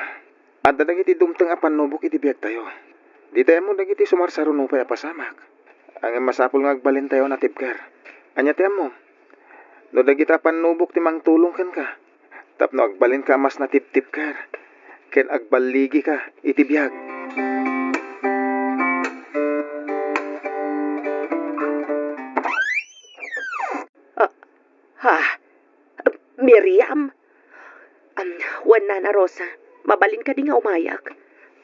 adadag iti dumtang apan nubok iti biyag tayo. Di tayo mo dagiti sumarsaro no pa pasamak. Ang masapul nga agbalin tayo na tipkar. Anya tayo mo? No dagita panubok ti mangtulong kan ka. Tapno agbalin ka mas natip-tip ka. Ken agbaligi ka iti biyag. Miriam? Wan na Rosa. Mabalin ka di nga umayak.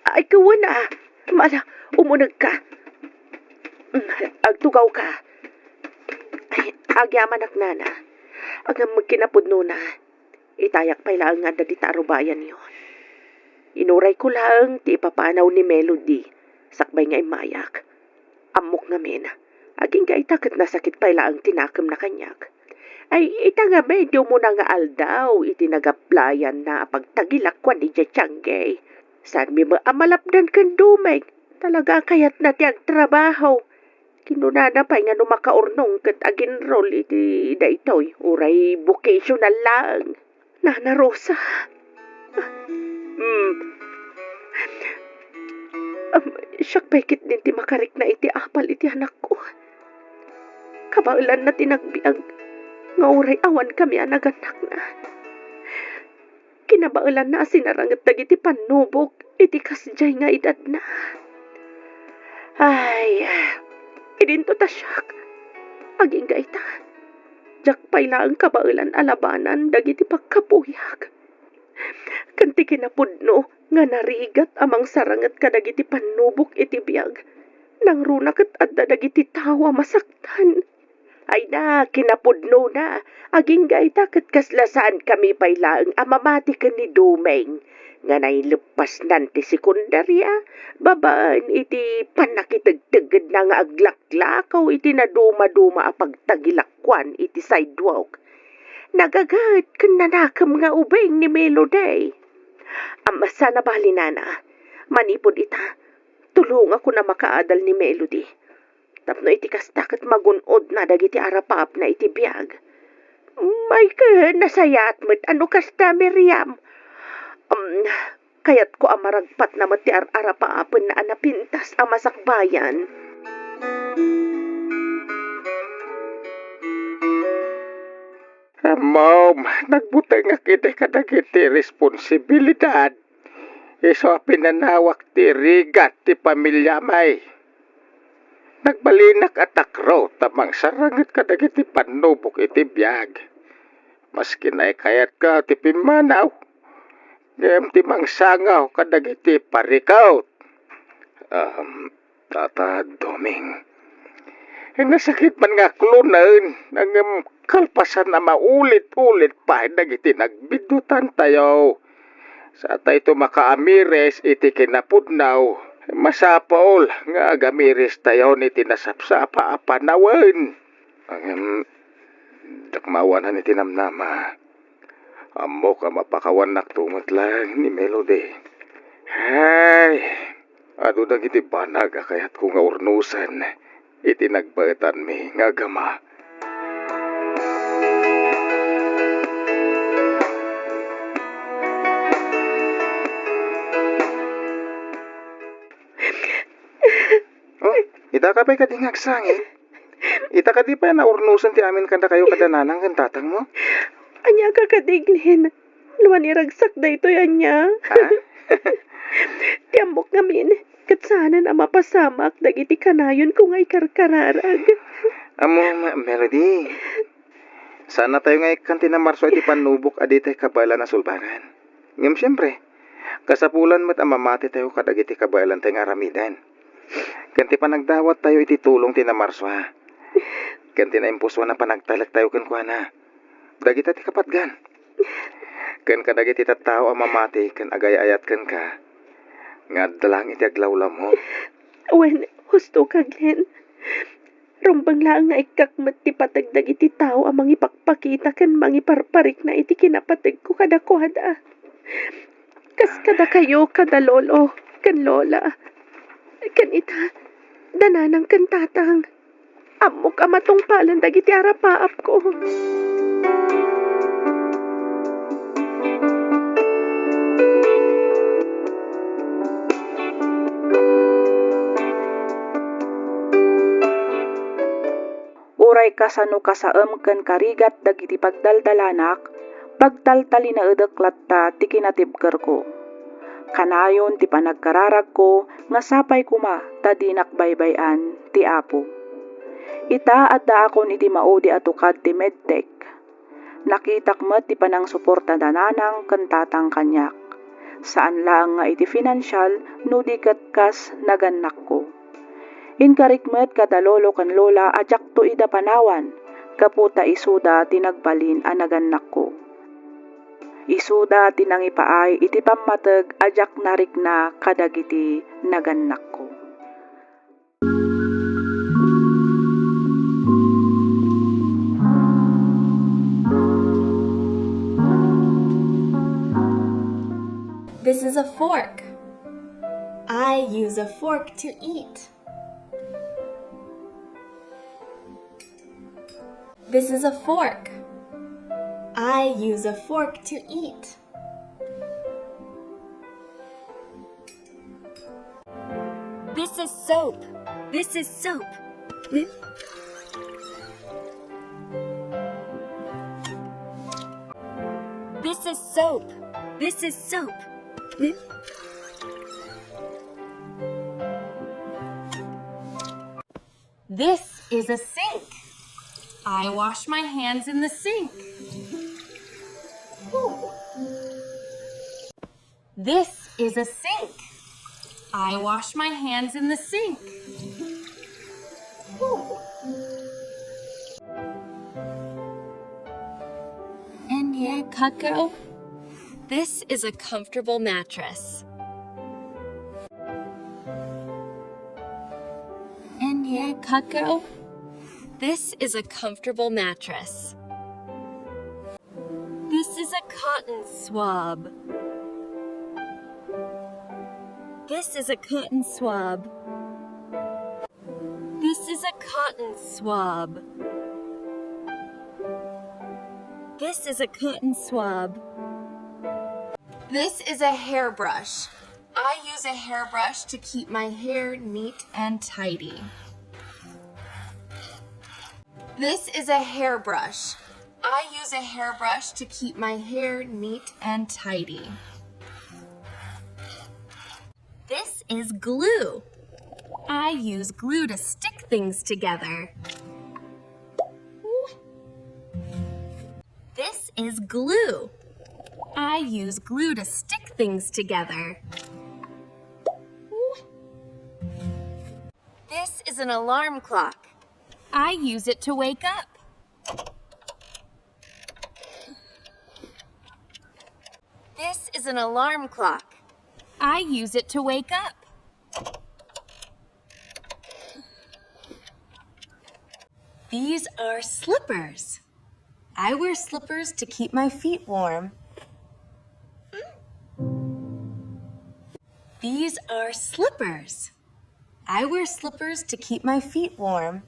Ay kawan na. Mala, umunag ka. Agtugaw ka. Ay, agyaman ak nana. Agam magkinapod na. Itayak pa ilang nga da di tarubayan yon. Inuray ko lang ti ipapanaw ni Melody. Sakbay nga imayak. Amok nga men. Aging ka itakat na sakit pa ilang tinakam na kanyak. Ay ita nga medyo mo na nga aldaw. Iti nagaplayan na pagtagilakwan ni Jachanggay. Saan mi maamalapdan kan dumay. Talaga kayat na ti agtrabaho. Kinunana pa nga numakaurnong kat aginroll iti daytoy. Uray vocational lang. Nana Rosa. Siyak pekit din ti makarik na iti apal iti anak ko. Kabaulan na tinagbiag. Nga uray awan kami anaganak na. Kinabaulan na asinarangat dagiti panubok. Iti kasjay nga edad na. Ay, idinto ta siyak. Aging gaita. Jak payla ang kabaulan alabanan dagiti pagkapuyak. Kanti kinapudno nga narigat amang sarangat kadagiti panubok iti biyag. Nang runakat at dagiti tawa masaktan. Ay na, kinapudno na. Aging gaita kat kaslasaan kami payla ang amamati ka ni Dumeng. nga nailupas nan ti sekundarya, babaan iti panakitagtagad na nga aglaklakaw iti naduma-duma a pagtagilakwan iti sidewalk. Nagagat kan nanakam nga ubeng ni Melody. Amasa na bali nana, manipod ita, tulong ako na makaadal ni Melody. Tapno iti kastakit magunod na dagiti arapap na iti biyag. May ka, nasayat mo't ano kasta, Miriam? Kayat ko amaragpat na mati arapapin na anapintas ang masakbayan. Mom, nagbutang nga kita kadagiti responsibilidad. Iso pinanawak ti rigat ti pamilya may. Nagbalinak at akro tamang sarangat kadagiti panubok iti biyag. Maski na kayat ka ti pimanaw. Ngayam ti mangsangaw kadagiti parikaw. Tata Doming. Nasakit man nga klunan ng kalpasan na maulit-ulit pa dagiti nagbidutan tayo. Sa tayo makaamires iti kinapudnaw, masapol nga agamiris tayo ni tinasapsapa apanawan. Dakmawan ni tinamnama. Amo ka mapakawan naktungot lang ni Melody. Ay, ado dagiti banag kayat ko nga urnusan. Iti nagbaitan mi nga gama. Ita ka pa'y kadingag sangit. Ita ka di pa na urnusan ti amin kanda kayo kadananang kan tatang mo. Anya ka kadiglin. Luwan iragsak da ito anya. Ha? Tiambok ngamin. Katsanan ang mapasamak dagiti kanayon kung ay karkararag. Amo, Melody. Sana tayo nga ikanti na marso iti panubok aditay kabala na sulbaran. Ngam siyempre, kasapulan mo't amamati tayo kadagiti kabalan tayo nga ramidan. Kanti pa nagdawat tayo iti tulong ti na marso ha. Kanti na impuswa na panagtalak tayo kankwa na. Dagita ti kapatgan. Kan kadagiti tattao amamati kan agay-ayat kan ka. Nga dalang iti aglawlam mo. Wen, husto ka, Glenn. Rumbang lang nga ikakmat ti patagdag iti tao amang ipakpakita kan mangiparparik na iti kinapatag ko kadakwada. Kas kada kayo, kada lolo, kan lola. Kan ita, dananang kan tatang. Amok amatong palan dagiti arapaap ko. Uray kasano kasaem ken karigat dagiti pagdaldalanak, pagtaltali na edeklat ta ti kinatibker ko. Kanayon ti panagkararag ko nga sapay kuma ta dinakbaybayan ti Apo. Ita adda akon iti maudi atukad ti medtech. Nakitak met ti panang suporta dananang ken tatang kanyak. Saan lang nga iti financial no di ket kas nagannak ko. Inkarikmet kada lolo kan lola ajak to ida panawan, kaputa isuda tinagbalin anagannak ko. Isuda tinangipaay iti pammateg ajak narik na kadagiti nagannak ko. This is a fork. I use a fork to eat. This is a fork. I use a fork to eat. This is soap. This is soap. This is soap. This is soap. This is a sink. I wash my hands in the sink. This is a sink. I wash my hands in the sink. And here, Cucko, This is a comfortable mattress. And yeah, Cutco, this is a comfortable mattress. This is a cotton swab. This is a cotton swab. This is a cotton swab. This is a cotton swab. This is a hairbrush. I use a hairbrush to keep my hair neat and tidy. This is a hairbrush. I use a hairbrush to keep my hair neat and tidy. This is glue. I use glue to stick things together. This is glue. I use glue to stick things together. This is an alarm clock. I use it to wake up. This is an alarm clock. I use it to wake up. These are slippers. I wear slippers to keep my feet warm. These are slippers. I wear slippers to keep my feet warm.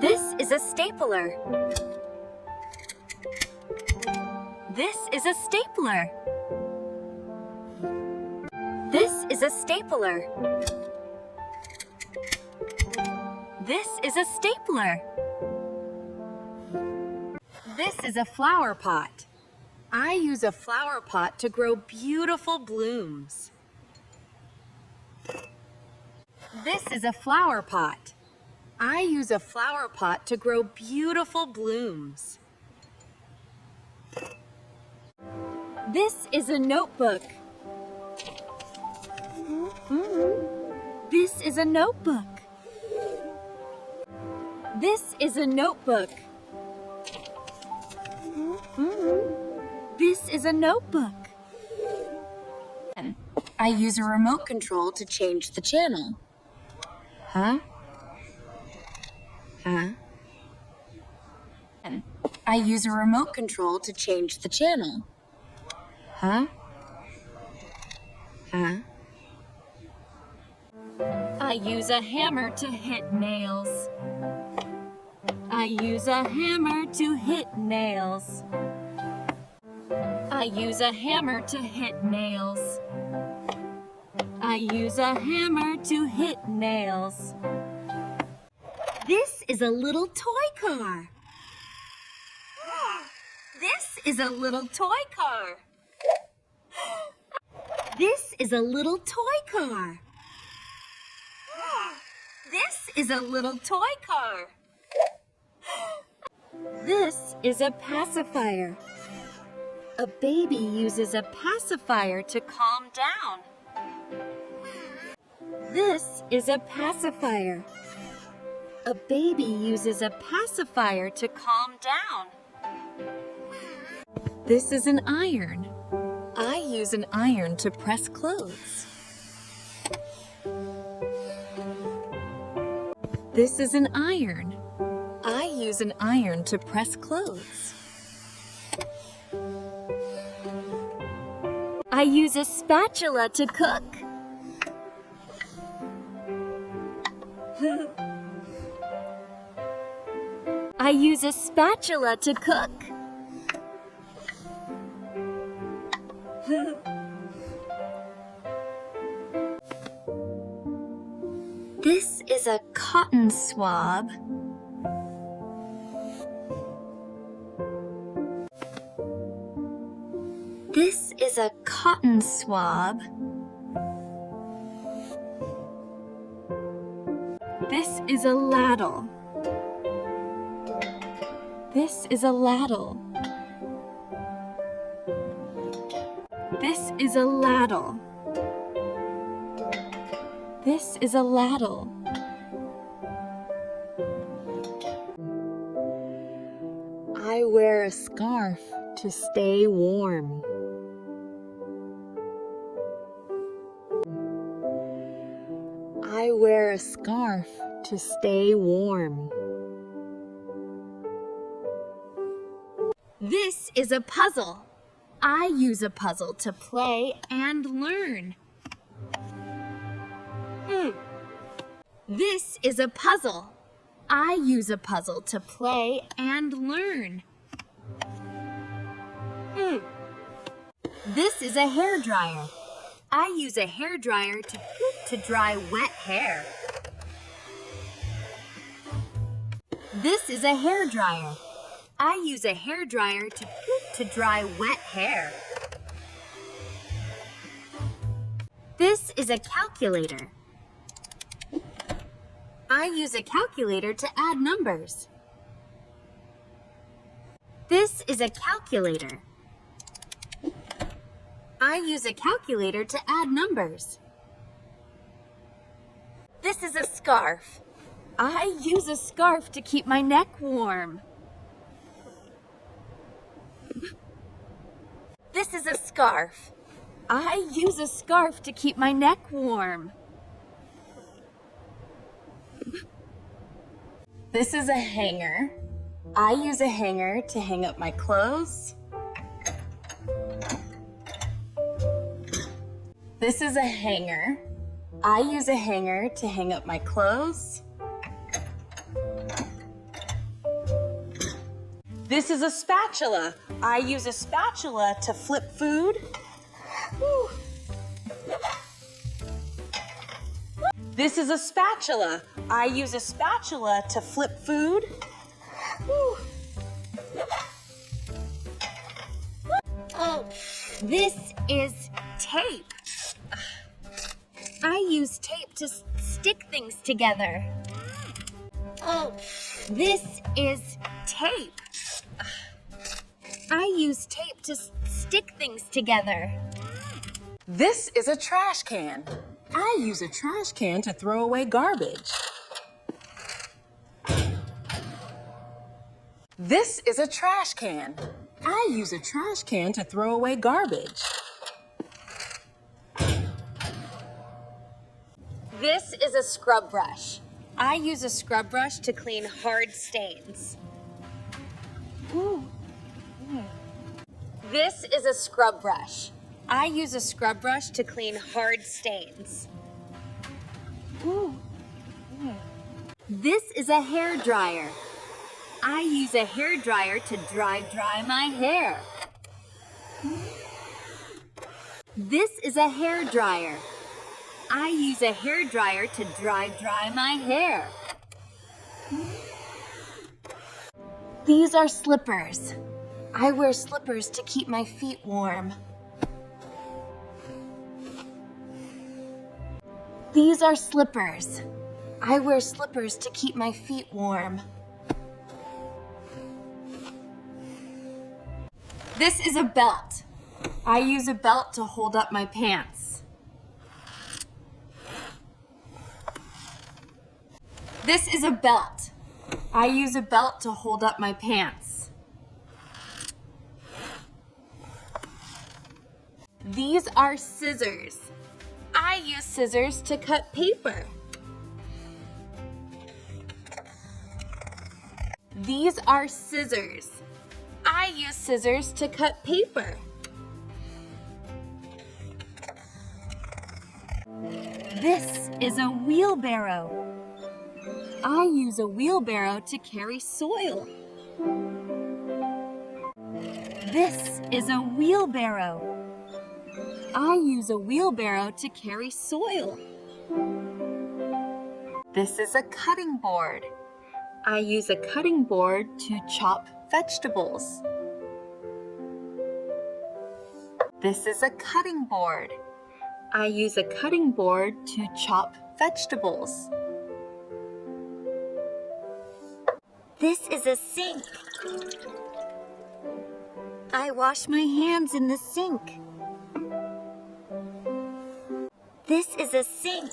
This is a stapler. This is a stapler. This is a stapler. This is a stapler. This is a flower pot. I use a flower pot to grow beautiful blooms. This is a flower pot. I use a flower pot to grow beautiful blooms. This is a notebook. This is a notebook. This is a notebook. This is a notebook. I use a remote control to change the channel. Huh? I use a remote control to change the channel. Huh? I use a hammer to hit nails. I use a hammer to hit nails. I use a hammer to hit nails. I use a hammer to hit nails. This is a little toy car. This is a little toy car. This is a little toy car. This is a little toy car. This is a pacifier. A baby uses a pacifier to calm down. This is a pacifier. A baby uses a pacifier to calm down. This is an iron. I use an iron to press clothes. This is an iron. I use an iron to press clothes. I use a spatula to cook. I use a spatula to cook. This is a cotton swab. This is a cotton swab. This is a ladle. This is a ladle. This is a ladle. This is a ladle. I wear a scarf to stay warm. I wear a scarf to stay warm. This is a puzzle. I use a puzzle to play and learn. This is a puzzle. I use a puzzle to play and learn. This is a hairdryer. I use a hairdryer to dry wet hair. This is a hairdryer. I use a hairdryer to dry wet hair. This is a calculator. I use a calculator to add numbers. This is a calculator. I use a calculator to add numbers. This is a scarf. I use a scarf to keep my neck warm. This is a scarf. I use a scarf to keep my neck warm. This is a hanger. I use a hanger to hang up my clothes. This is a hanger. I use a hanger to hang up my clothes. This is a spatula. I use a spatula to flip food. Woo. This is a spatula. I use a spatula to flip food. Woo. Oh, this is tape. I use tape to stick things together. Oh, this is tape. I use tape to stick things together. This is a trash can. I use a trash can to throw away garbage. This is a trash can. I use a trash can to throw away garbage. This is a scrub brush. I use a scrub brush to clean hard stains. This is a scrub brush. I use a scrub brush to clean hard stains. This is a hair dryer. I use a hair dryer to dry my hair. This is a hair dryer. I use a hair dryer to dry my hair. These are slippers. I wear slippers to keep my feet warm. These are slippers. I wear slippers to keep my feet warm. This is a belt. I use a belt to hold up my pants. This is a belt. I use a belt to hold up my pants. These are scissors. I use scissors to cut paper. These are scissors. I use scissors to cut paper. This is a wheelbarrow. I use a wheelbarrow to carry soil. This is a wheelbarrow. I use a wheelbarrow to carry soil. This is a cutting board. I use a cutting board to chop vegetables. This is a cutting board. I use a cutting board to chop vegetables. This is a sink. I wash my hands in the sink. This is a sink.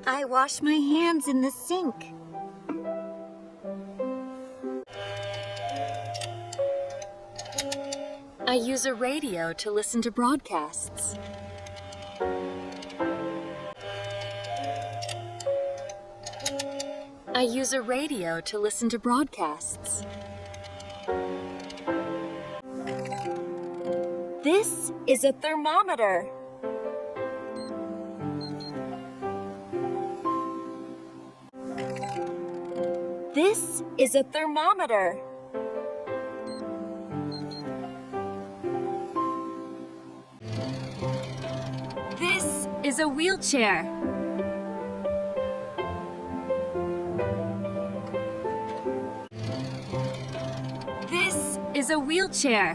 I wash my hands in the sink. I use a radio to listen to broadcasts. I use a radio to listen to broadcasts. This is a thermometer. This is a thermometer. This is a wheelchair. This is a wheelchair.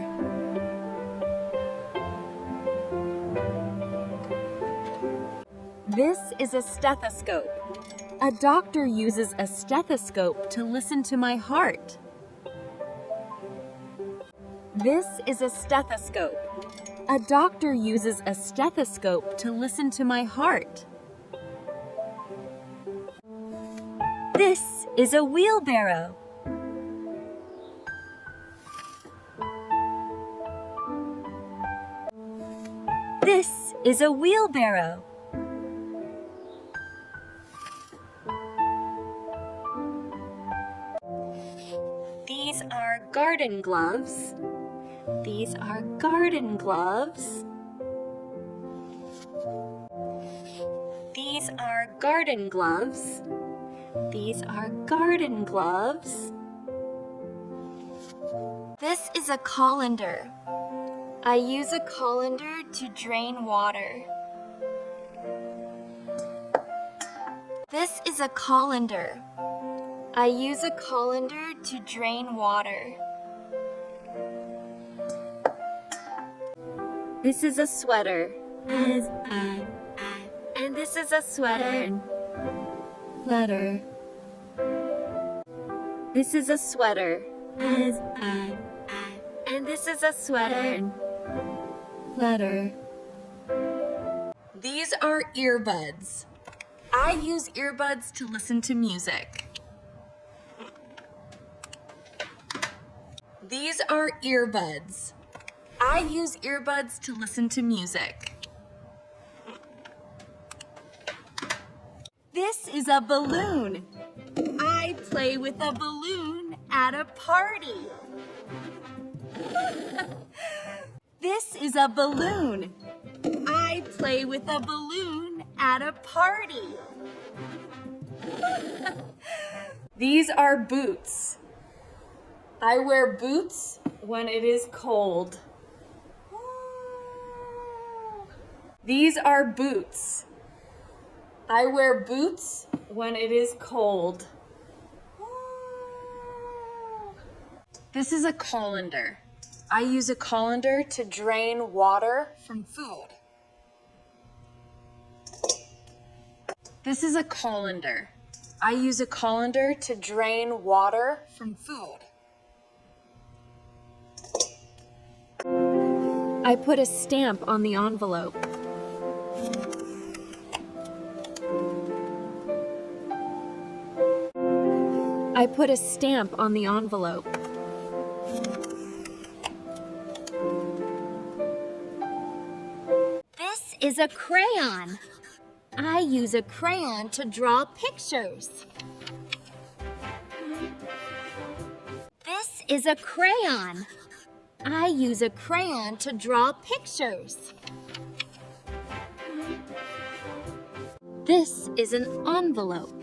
This is a stethoscope. A doctor uses a stethoscope to listen to my heart. This is a stethoscope. A doctor uses a stethoscope to listen to my heart. This is a wheelbarrow. This is a wheelbarrow. These are garden gloves. These are garden gloves. These are garden gloves. These are garden gloves. This is a colander. I use a colander to drain water. This is a colander. I use a colander to drain water. This is a sweater. And this is a sweater. Letter. This is a sweater. And this is a sweater. Letter. These are earbuds. I use earbuds to listen to music. These are earbuds. I use earbuds to listen to music. This is a balloon. I play with a balloon at a party. This is a balloon. I play with a balloon at a party. These are boots. I wear boots when it is cold. These are boots. I wear boots when it is cold. This is a colander. I use a colander to drain water from food. This is a colander. I use a colander to drain water from food. I put a stamp on the envelope. I put a stamp on the envelope. This is a crayon. I use a crayon to draw pictures. This is a crayon. I use a crayon to draw pictures. This is an envelope.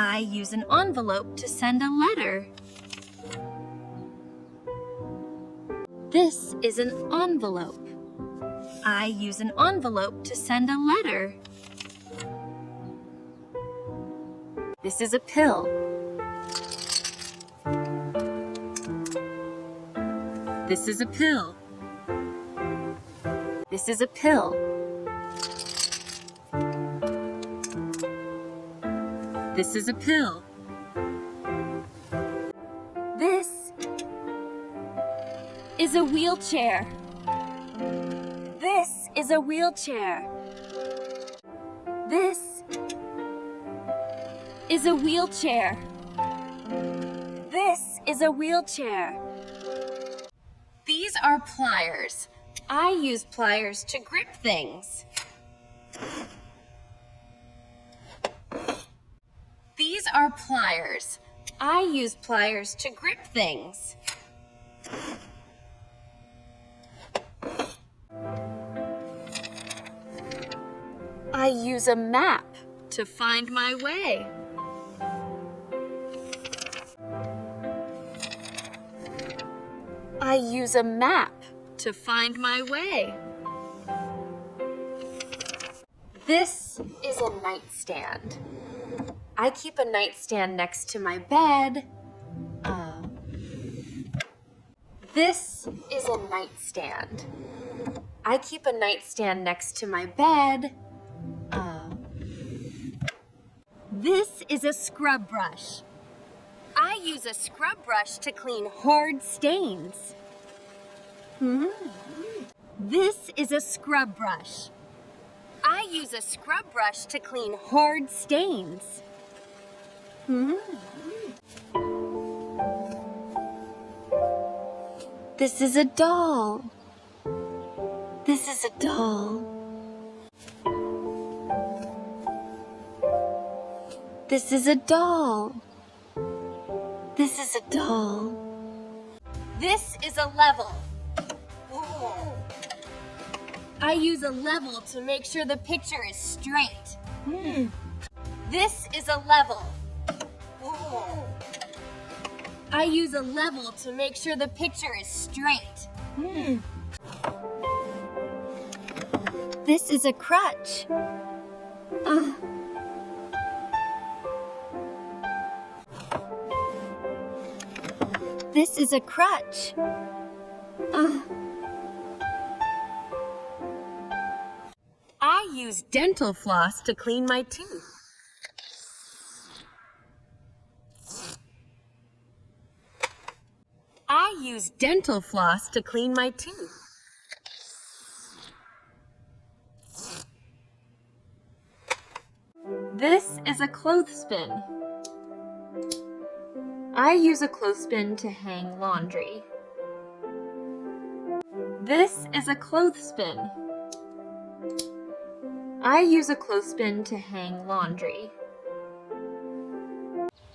I use an envelope to send a letter. This is an envelope. I use an envelope to send a letter. This is a pill. This is a pill. This is a pill. This is a pill. This is a wheelchair. This is a wheelchair. This is a wheelchair. This is a wheelchair. These are pliers. I use pliers to grip things. These are pliers. I use pliers to grip things. I use a map to find my way. I use a map to find my way. This is a nightstand. I keep a nightstand next to my bed. This is a nightstand. I keep a nightstand next to my bed. This is a scrub brush. I use a scrub brush to clean hard stains. This is a scrub brush. I use a scrub brush to clean hard stains. This is a doll. This is a doll. This is a doll. This is a doll. This is a level. I use a level to make sure the picture is straight. This is a level. I use a level to make sure the picture is straight. This is a crutch. This is a crutch. I use dental floss to clean my teeth. I use dental floss to clean my teeth. This is a clothespin. I use a clothespin to hang laundry. This is a clothespin. I use a clothespin to hang laundry.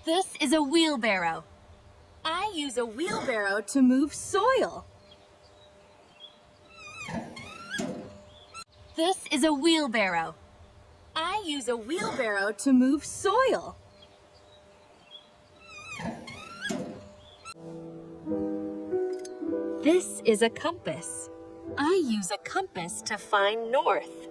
This is a wheelbarrow. I use a wheelbarrow to move soil. This is a wheelbarrow. I use a wheelbarrow to move soil. This is a compass. I use a compass to find north.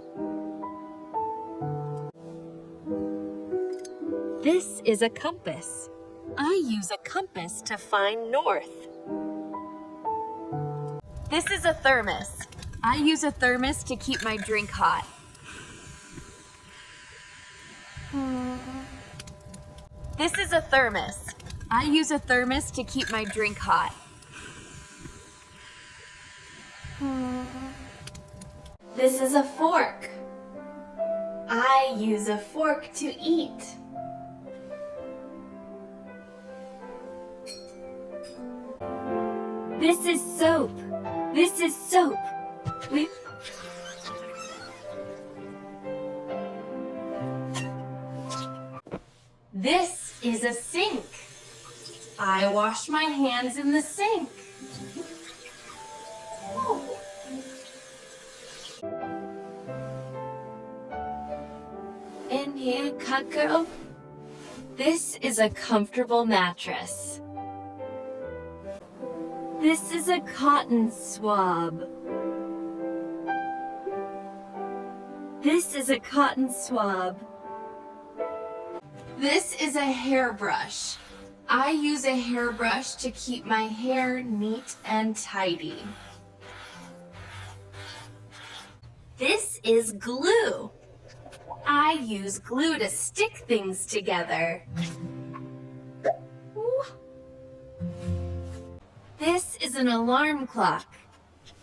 This is a compass. I use a compass to find north. This is a thermos. I use a thermos to keep my drink hot. This is a thermos. I use a thermos to keep my drink hot. This is a fork. I use a fork to eat. This is soap. This is soap. This is a sink. I wash my hands in the sink. In here, cut girl. This is a comfortable mattress. This is a cotton swab. This is a cotton swab. This is a hairbrush. I use a hairbrush to keep my hair neat and tidy. This is glue. I use glue to stick things together. This is an alarm clock.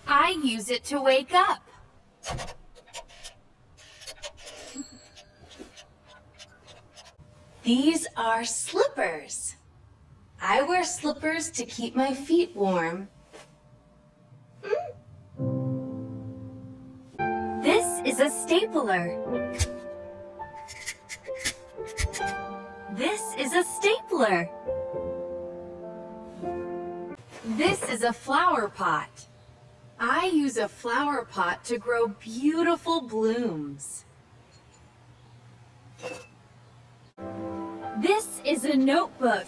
I use it to wake up. These are slippers. I wear slippers to keep my feet warm. This is a stapler. This is a stapler. This is a flower pot. I use a flower pot to grow beautiful blooms. This is a notebook.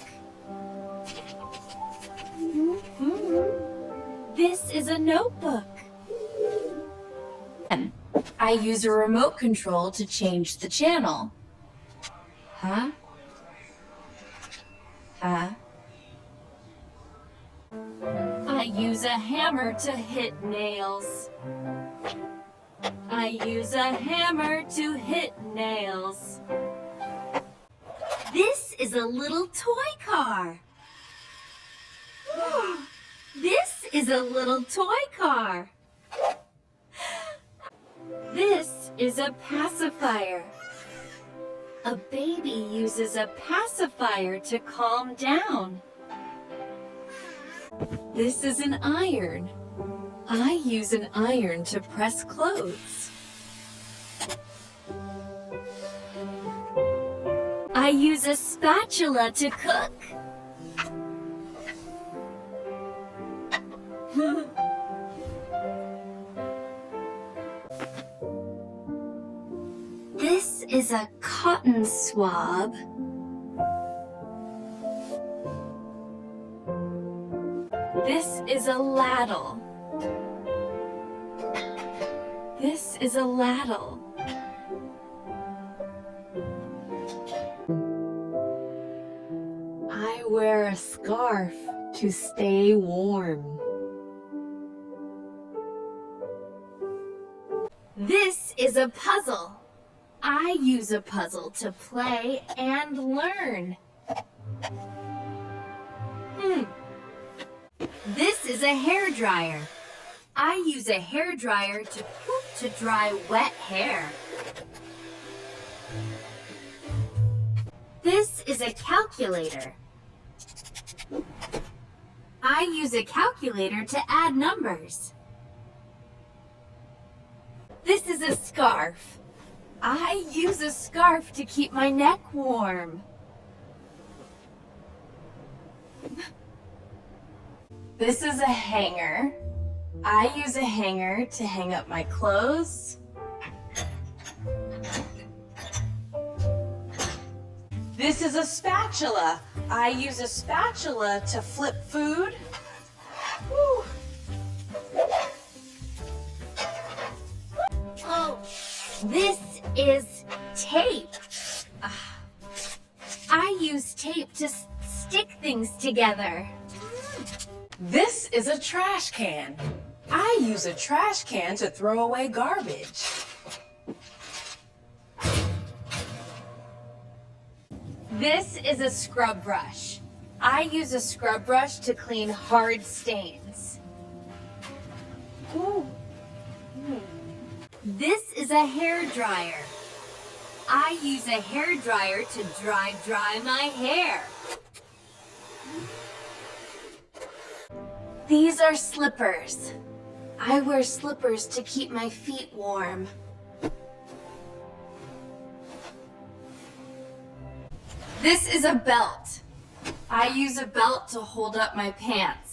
This is a notebook. I use a remote control to change the channel. Huh? I use a hammer to hit nails. I use a hammer to hit nails. This is a little toy car. This is a little toy car. This is a pacifier. A baby uses a pacifier to calm down. This is an iron. I use an iron to press clothes. I use a spatula to cook. This is a cotton swab. This is a ladle. This is a ladle. I wear a scarf to stay warm. This is a puzzle. I use a puzzle to play and learn. This is a hair dryer. I use a hair dryer to dry wet hair. This is a calculator. I use a calculator to add numbers. This is a scarf. I use a scarf to keep my neck warm. This is a hanger. I use a hanger to hang up my clothes. This is a spatula. I use a spatula to flip food. Woo. Oh, this is tape. I use tape to stick things together. This is a trash can. I use a trash can to throw away garbage. This is a scrub brush. I use a scrub brush to clean hard stains. This is a hair dryer. I use a hair dryer to dry my hair. These are slippers. I wear slippers to keep my feet warm. This is a belt. I use a belt to hold up my pants.